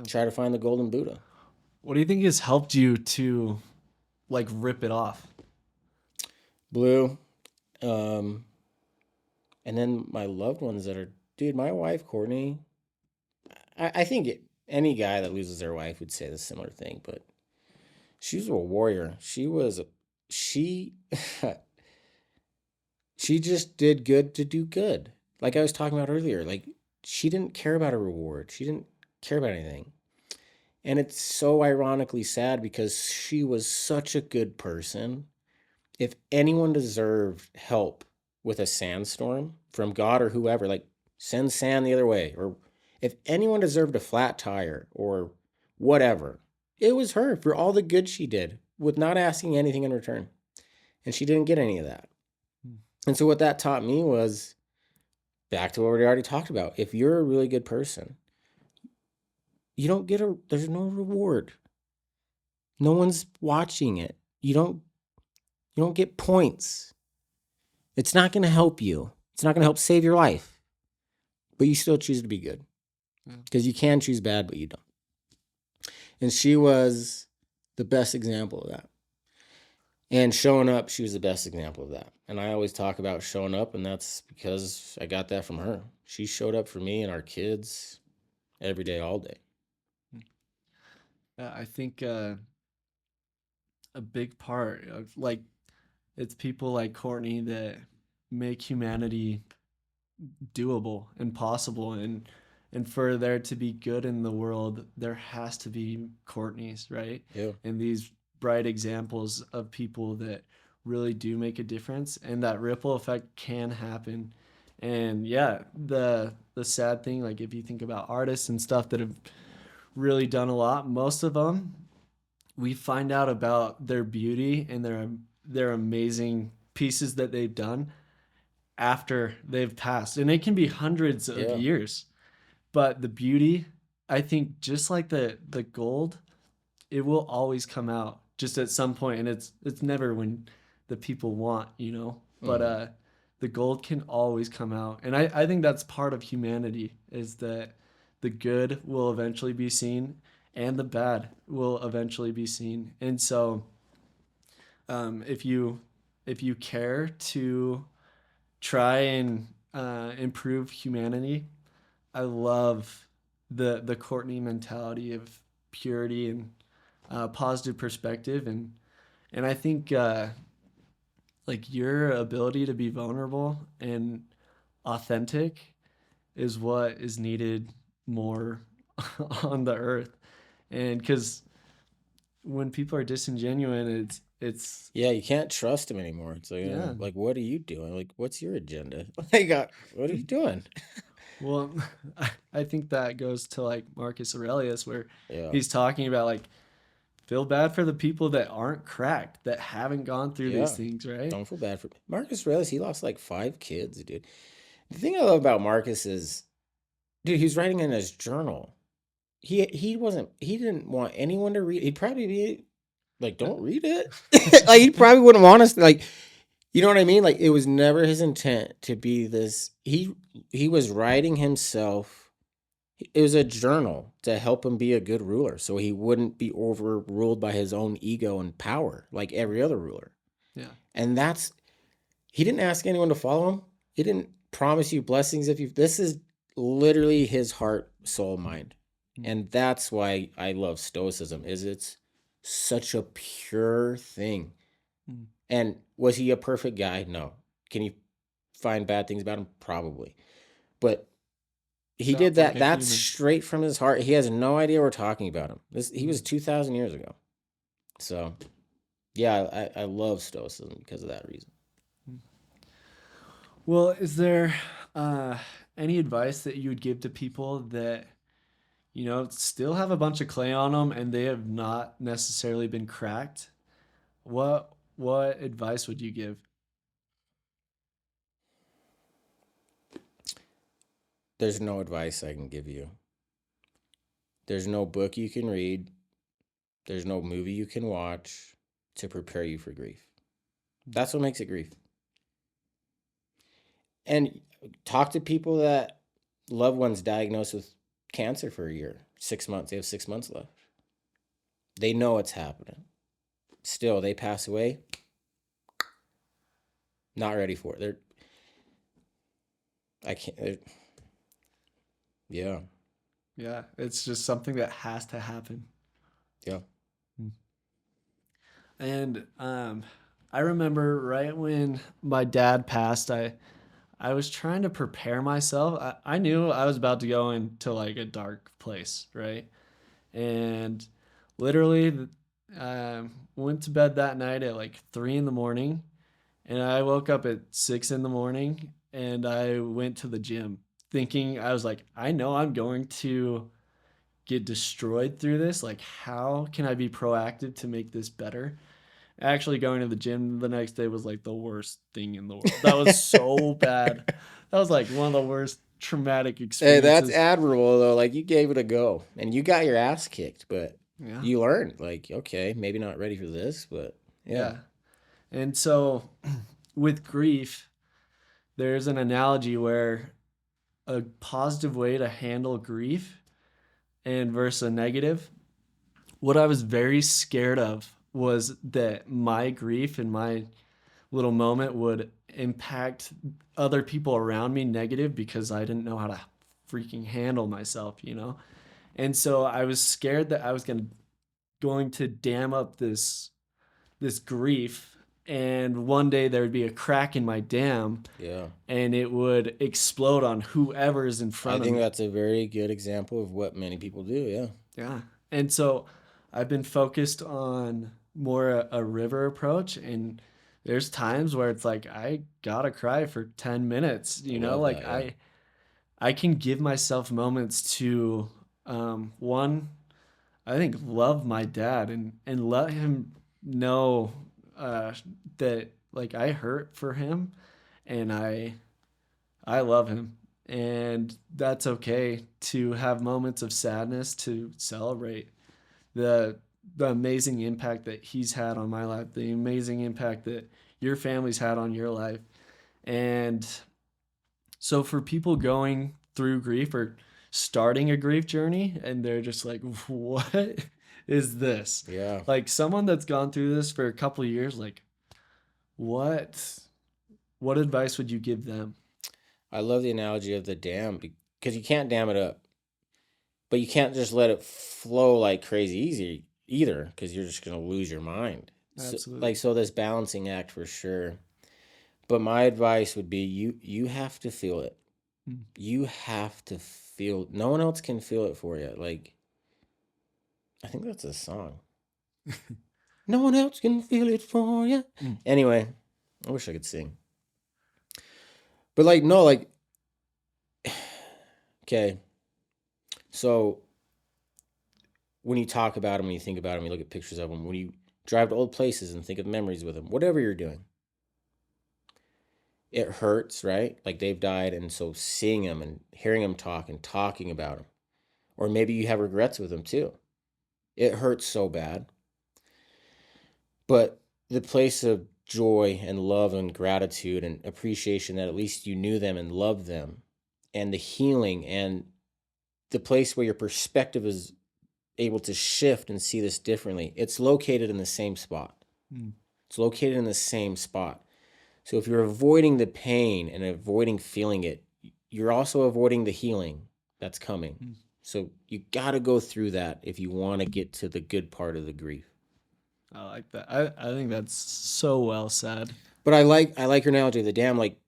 try to find the golden Buddha. What do you think has helped you to, like, rip it off? Blue. And then my loved ones that are, dude, my wife, Courtney, I think any guy that loses their wife would say the similar thing, but she was a warrior. She just did good to do good. Like I was talking about earlier, like she didn't care about a reward. She didn't care about anything. And it's so ironically sad, because she was such a good person. If anyone deserved help with a sandstorm from God or whoever, like send sand the other way, or if anyone deserved a flat tire or whatever, it was her, for all the good she did with not asking anything in return. And she didn't get any of that. And so what that taught me was, back to what we already talked about, if you're a really good person, you don't get there's no reward. No one's watching it. You don't get points. It's not going to help you. It's not going to help save your life. But you still choose to be good. Because you can choose bad, but you don't. And she was the best example of that. And showing up, she was the best example of that. And I always talk about showing up, and that's because I got that from her. She showed up for me and our kids every day, all day. I think a big part of, like, it's people like Courtney that make humanity doable and possible, and for there to be good in the world, there has to be Courtneys, right? Yeah. And these bright examples of people that really do make a difference, and that ripple effect can happen. And yeah, the sad thing, like if you think about artists and stuff that have really done a lot, most of them we find out about their beauty and their amazing pieces that they've done after they've passed. And it can be hundreds of Yeah. years. But the beauty, I think just like the gold, it will always come out just at some point, and it's never when the people want, you know. But Hmm. the gold can always come out, and I think that's part of humanity is that the good will eventually be seen, and the bad will eventually be seen. And so, if you care to try and improve humanity, I love the Courtney mentality of purity and positive perspective, and I think like your ability to be vulnerable and authentic is what is needed more on the earth, and because when people are disingenuous, it's Yeah, you can't trust him anymore. It's like, yeah. like, what are you doing? Like, what's your agenda? Like, what are you doing? Well, I think that goes to like Marcus Aurelius, where Yeah, he's talking about like feel bad for the people that aren't cracked, that haven't gone through these yeah. things, right? Don't feel bad for Marcus Aurelius. He lost like 5 kids, dude. The thing I love about Marcus is, dude, he was writing in his journal. He didn't want anyone to read. He'd probably be like, don't read it. Like he probably wouldn't want us to, like, you know what I mean? Like it was never his intent to be this. He was writing himself. It was a journal to help him be a good ruler, so he wouldn't be overruled by his own ego and power like every other ruler. Yeah. And that's he didn't ask anyone to follow him. He didn't promise you blessings if you. This is literally his heart, soul, mind, and that's why I love Stoicism. Is it's such a pure thing. Mm. And was he a perfect guy? No. Can you find bad things about him? Probably. But he did Sounds like that. a That's human. straight from his heart. He has no idea we're talking about him. He was Mm. 2,000 years ago. So yeah, I love Stoicism because of that reason. Well, is there uh, any advice that you would give to people that, you know, still have a bunch of clay on them and they have not necessarily been cracked? What advice would you give? There's no advice I can give you. There's no book you can read. There's no movie you can watch to prepare you for grief. That's what makes it grief. And talk to people that loved ones diagnosed with cancer for a year, 6 months. They have 6 months left. They know it's happening. Still, they pass away. Not ready for it. I can't. Yeah, Yeah, it's just something that has to happen. yeah. And I remember right when my dad passed, I was trying to prepare myself. I knew I was about to go into like a dark place, right? And literally, went to bed that night at like 3 in the morning, and I woke up at 6 in the morning, and I went to the gym, thinking I was like, I know I'm going to get destroyed through this. Like, how can I be proactive to make this better? Actually, going to the gym the next day was like the worst thing in the world. That was so bad. That was like one of the worst traumatic Hey, that's experiences. admirable though. Like you gave it a go, and you got your ass kicked, but Yeah. you learned. Like, okay, maybe not ready for this, but yeah, Yeah. And so with grief, there's an analogy where a positive way to handle grief and versus a negative. What I was very scared of was that my grief and my little moment would impact other people around me negative because I didn't know how to freaking handle myself, you know? And so I was scared that I was going to dam up this grief, and one day there would be a crack in my dam yeah. and it would explode on whoever is in I front of think me. that's a very good example of what many people do. Yeah. Yeah. And so I've been focused on more a river approach and there's times where it's like I gotta cry for 10 minutes, I you know, love like that. Yeah. I can give myself moments to one, I think love my dad and let him know uh that like I hurt for him and I love him. And that's okay to have moments of sadness to celebrate the the amazing impact that he's had on my life, the amazing impact that your family's had on your life. And so for people going through grief or starting a grief journey and they're just like, what is this? Yeah. Like someone that's gone through this for a couple of years, like what what advice would you give them? I love the analogy of the dam because you can't dam it up, but you can't just let it flow like crazy easy either because you're just going to lose your mind. So, Absolutely. so this balancing act for sure. But my advice would be you have to feel it. Mm. You have to feel. No one else can feel it for you. Like I think that's a song. No one else can feel it for you. Mm. Anyway, I wish I could sing. But like no, like okay. So when you talk about them, when you think about them, you look at pictures of them, when you drive to old places and think of memories with them, whatever you're doing, it hurts, right? Like they've died, and so seeing them and hearing them talk and talking about them, or maybe you have regrets with them too. It hurts so bad. But the place of joy and love and gratitude and appreciation that at least you knew them and loved them, and the healing and the place where your perspective is able to shift and see this differently, it's located in the same spot. Mm. It's located in the same spot. So if you're avoiding the pain and avoiding feeling it, you're also avoiding the healing that's coming. Mm. So you got to go through that if you want to get to the good part of the grief. I like that. I think that's so well said. But I like your analogy of the dam. Like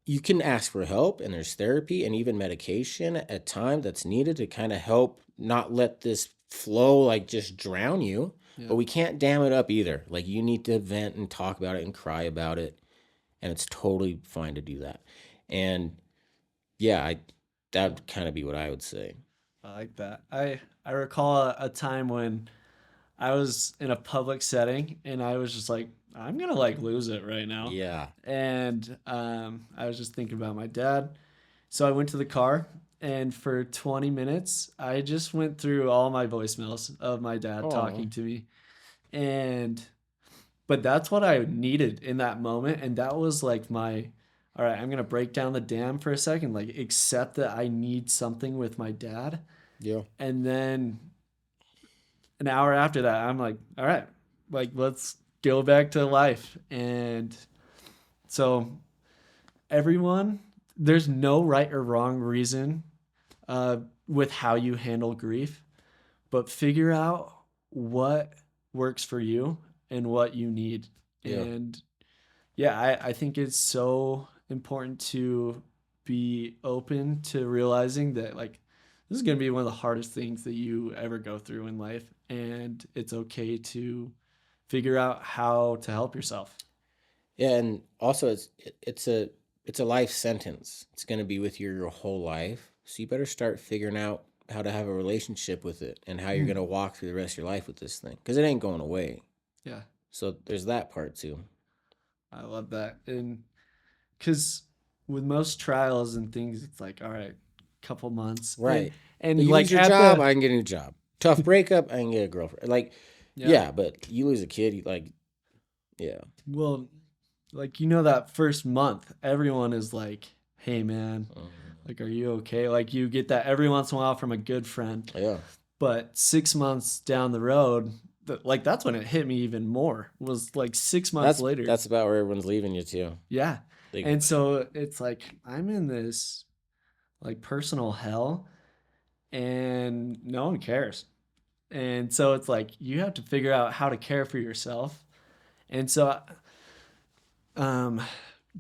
you can ask for help, and there's therapy and even medication at time that's needed to kind of help not let this flow like just drown you. Yeah. But we can't dam it up either. Like you need to vent and talk about it and cry about it, and it's totally fine to do that. And yeah, that would kind of be what I would say. I like that. I recall a time when I was in a public setting and I was just like, I'm gonna like lose it right now. Yeah. And I was just thinking about my dad. So I went to the car and for 20 minutes I just went through all my voicemails of my dad Oh, talking to me. And but that's what I needed in that moment. And that was like my all right, I'm gonna break down the dam for a second, like accept that I need something with my dad. yeah. And then an hour after that, I'm like, all right, like let's go back to life. And so everyone, there's no right or wrong reason uh, with how you handle grief, but figure out what works for you and what you need. Yeah. And yeah, I think it's so important to be open to realizing that like this is going to be one of the hardest things that you ever go through in life, and it's okay to figure out how to help yourself. Yeah, and also it's a life sentence. It's going to be with you your whole life. So you better start figuring out how to have a relationship with it and how you're Mm. going to walk through the rest of your life with this thing because it ain't going away. Yeah, So there's that part too. I love that. And because with most trials and things, it's like, all right, couple months, Right. and You lose like your at job, the I can get a new job. Tough breakup, I can get a girlfriend. Like, yeah, yeah, but you lose a kid, like, yeah. well, like that first month, everyone is like, hey man, like, are you okay? Like you get that every once in a while from a good friend. Yeah. But 6 months down the road, like that's when it hit me even more. Was like 6 months later. That's about where everyone's leaving you too. Yeah. Like, And so it's like I'm in this like personal hell and no one cares. And so it's like you have to figure out how to care for yourself. And so um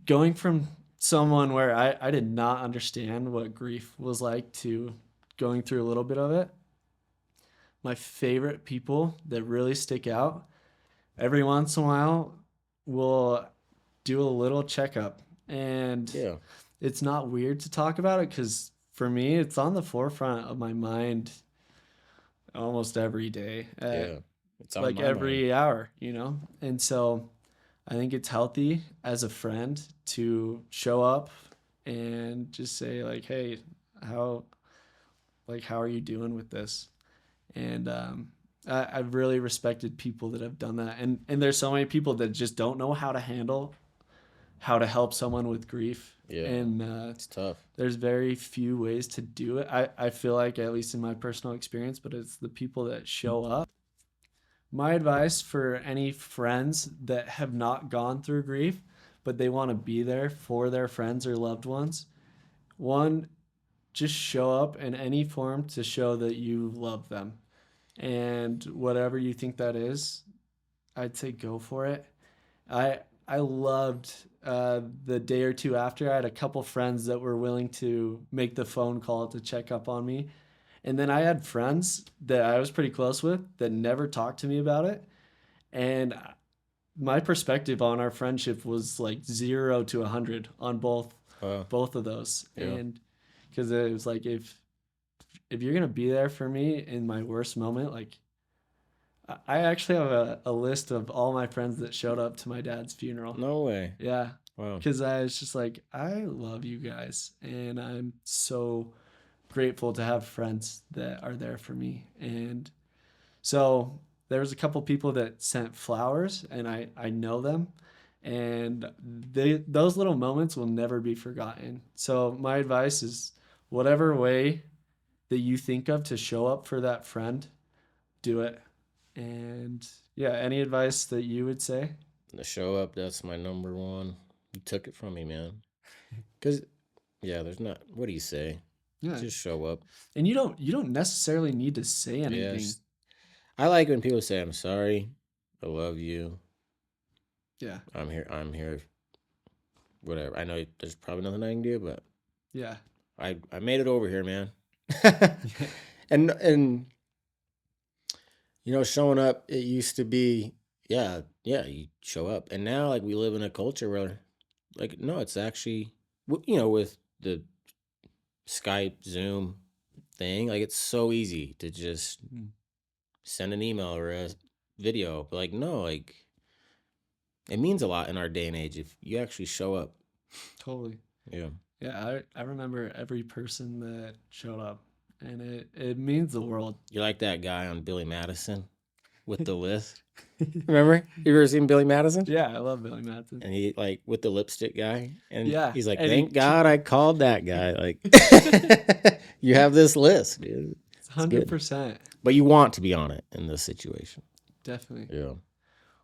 going from someone where I did not understand what grief was like to going through a little bit of it, my favorite people that really stick out every once in a while we'll do a little checkup. And Yeah. it's not weird to talk about it because for me, it's on the forefront of my mind almost every day, Yeah. It's on like my mind. every hour, you know? And so I think it's healthy as a friend to show up and just say, like, hey, how, how are you doing with this? And I've really respected people that have done that. And there's so many people that just don't know how to handle how to help someone with grief. Yeah. And It's tough. there's very few ways to do it. I feel like, at least in my personal experience, but it's the people that show up. My advice for any friends that have not gone through grief, but they want to be there for their friends or loved ones, one, just show up in any form to show that you love them. And whatever you think that is, I'd say go for it. I loved the day or two after. I had a couple friends that were willing to make the phone call to check up on me, and then I had friends that I was pretty close with that never talked to me about it. And my perspective on our friendship was like 0 to 100 on Wow. both of those. Yeah. And because it was like, if you're gonna be there for me in my worst moment, like I actually have a list of all my friends that showed up to my dad's funeral. No way. Yeah. Wow. Because I was just like, I love you guys. And I'm so grateful to have friends that are there for me. And so there was a couple people that sent flowers, and I know them. And those little moments will never be forgotten. So my advice is whatever way that you think of to show up for that friend, do it. And yeah, any advice that you would say? The show up, that's my number one. You took it from me, man. Because, yeah, there's not, what do you say? Yeah. Just show up. And you don't necessarily need to say Yeah. anything. I like when people say, I'm sorry. I love you. Yeah. I'm here. I'm here. Whatever. I know there's probably nothing I can do, but Yeah. I made it over here, man. and showing up, it used to be, yeah, you show up. And now, like, we live in a culture where, like, no, it's actually, with the Skype, Zoom thing, like, it's so easy to just send an email or a video. But, like, no, like, it means a lot in our day and age if you actually show up. Totally. Yeah. Yeah, I remember every person that showed up, and it means the world. You're like that guy on Billy Madison with the list. Remember? You ever seen Billy Madison? Yeah, I love Billy Madison. And he, like, with the lipstick guy, and Yeah, he's like, and "Thank God I called that guy." Like, you have this list, dude. It's 100%. But you want to be on it in this situation. Definitely. Yeah.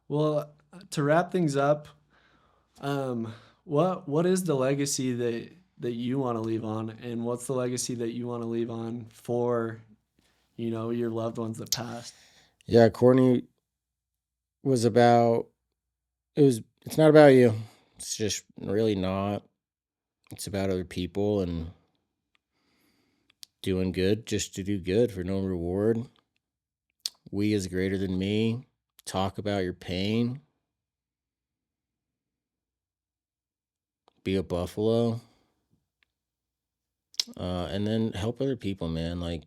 Well, to wrap things up, what is the legacy that you want to leave on, and what's the legacy that you want to leave on for, your loved ones that passed? Yeah, Courtney was about. It's not about you. It's just really not. It's about other people and doing good just to do good for no reward. We is greater than me. Talk about your pain. Be a buffalo. And then help other people, man. Like,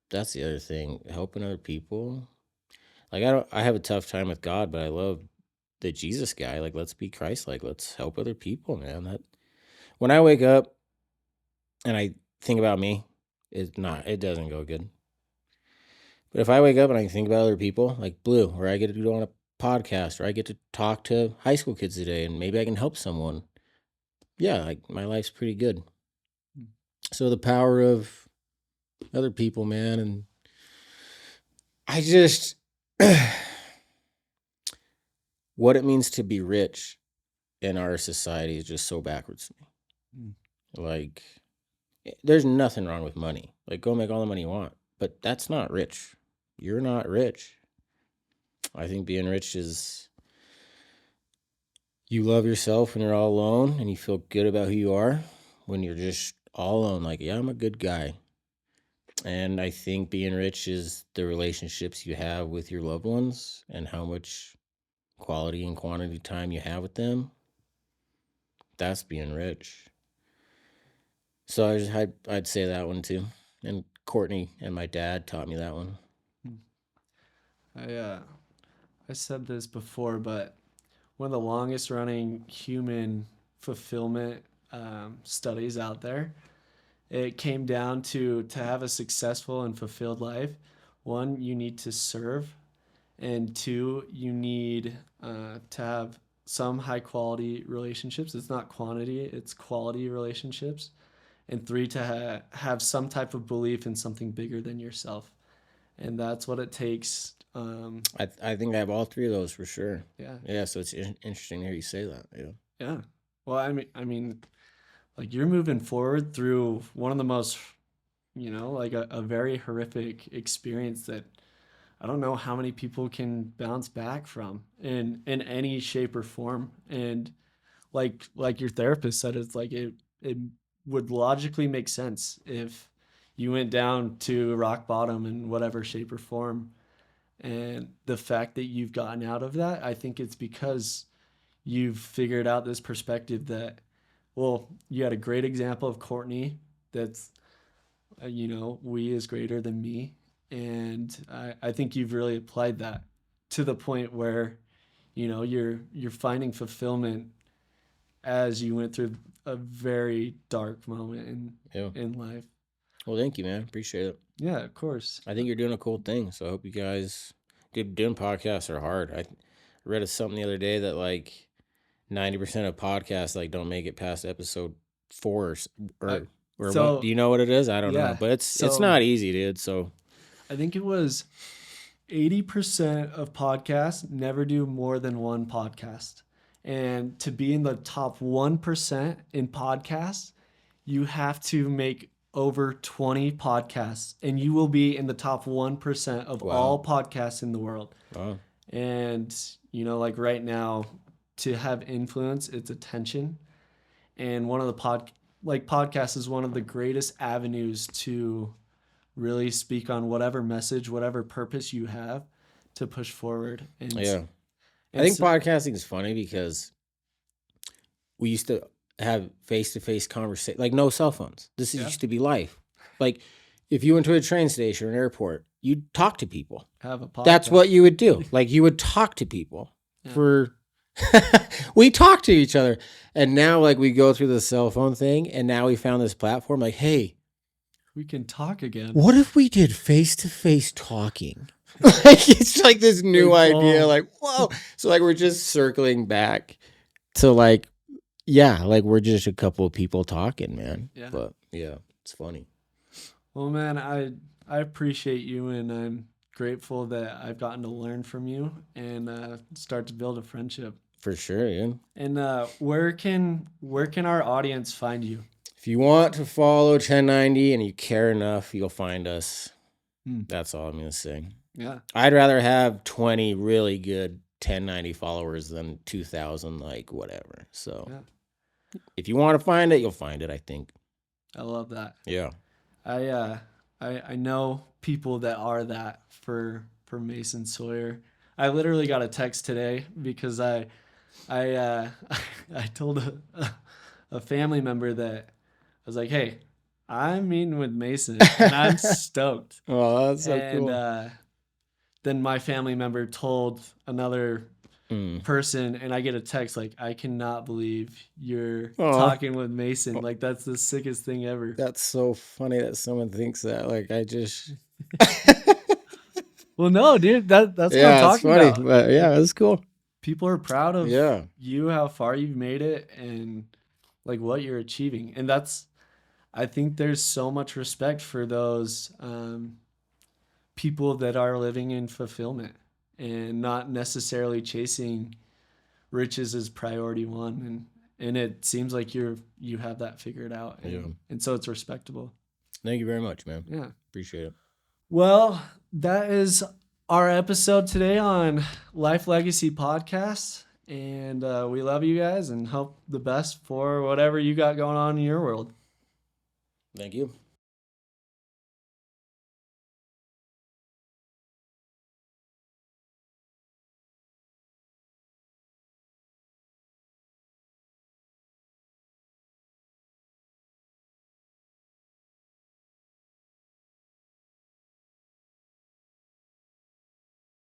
that's the other thing. Helping other people. Like, I have a tough time with God, but I love the Jesus guy. Like, let's be Christ like. Let's help other people, man. That when I wake up and I think about me, it doesn't go good. But if I wake up and I think about other people, like Blue, where I get to go on a podcast, or I get to talk to high school kids today, and maybe I can help someone. Yeah, like, my life's pretty good. So the power of other people, man, and I just what it means to be rich in our society is just so backwards to me. Like, there's nothing wrong with money. Like, go make all the money you want, but that's not rich. You're not rich. I think being rich is you love yourself when you're all alone and you feel good about who you are when you're just all alone. Like, yeah, I'm a good guy. And I think being rich is the relationships you have with your loved ones and how much quality and quantity time you have with them, that's being rich. So I'd say that one too. And Courtney and my dad taught me that one. I said this before, but one of the longest running human fulfillment studies out there, it came down to have a successful and fulfilled life. One, you need to serve, and two, you need to have some high quality relationships. It's not quantity, it's quality relationships. And three, to have some type of belief in something bigger than yourself. And that's what it takes. I think I have all three of those for sure. Yeah. Yeah. So it's interesting to hear you say that. Yeah. Yeah. Well, I mean, like you're moving forward through one of the most, like a very horrific experience that I don't know how many people can bounce back from in any shape or form. And like your therapist said, it's like it would logically make sense if you went down to rock bottom in whatever shape or form. And the fact that you've gotten out of that, I think it's because you've figured out this perspective that, well, you had a great example of Courtney that's, we is greater than me. And I think you've really applied that to the point where, you're finding fulfillment as you went through a very dark moment Yeah. in life. Well, thank you, man. Appreciate it. Yeah, of course. I think you're doing a cool thing. So I hope you guys, doing podcasts are hard. I read something the other day that like 90% of podcasts like don't make it past episode 4 or so- what? Do you know what it is? I don't know, Yeah, but it's not easy, dude. So I think it was 80% of podcasts never do more than one podcast. And to be in the top 1% in podcasts, you have to make over 20 podcasts, and you will be in the top 1% of Wow. all podcasts in the world. wow. And, like right now, to have influence, it's attention. And one of the podcasts is one of the greatest avenues to really speak on whatever message, whatever purpose you have to push forward. And Yeah. I and think so- podcasting is funny because we used to have face-to-face conversation, like no cell phones. This Yeah. used to be life. Like if you went to a train station or an airport, you'd talk to people. have a podcast. That's what you would do. Like you would talk to people Yeah. for we talk to each other. And now like we go through the cell phone thing and now we found this platform like, hey, we can talk again. what if we did face-to-face talking? Like it's like this new Like, idea, whoa. like, whoa. So like we're just circling back to like, yeah, like we're just a couple of people talking, man. Yeah. But yeah, it's funny. Well, man, I appreciate you, and I'm grateful that I've gotten to learn from you and start to build a friendship. For sure, yeah. And where can our audience find you? If you want to follow 1090 and you care enough, you'll find us. That's all I'm gonna say. Yeah. I'd rather have 20 really good 1090 followers than 2,000, like whatever. So Yeah. if you want to find it, you'll find it, I think. I love that. Yeah. I know people that are that for Mason Sawyer. I literally got a text today because I told a family member that I was like, hey, I'm meeting with Mason and I'm stoked. Oh, that's so And cool. then my family member told another person, and I get a text like, I cannot believe you're Aw. talking with Mason. Like, that's the sickest thing ever. That's so funny that someone thinks that. Like I just Well, no, dude, that's what I'm yeah, it's talking funny. about. But yeah, it's cool. People are proud of Yeah. you, how far you've made it, and like what you're achieving. And I think there's so much respect for those people that are living in fulfillment and not necessarily chasing riches as priority one. And it seems like you have that figured out. And, Yeah. and so it's respectable. Thank you very much, man. Yeah. Appreciate it. Well, that is our episode today on Life Legacy Podcast. And we love you guys and hope the best for whatever you got going on in your world. Thank you.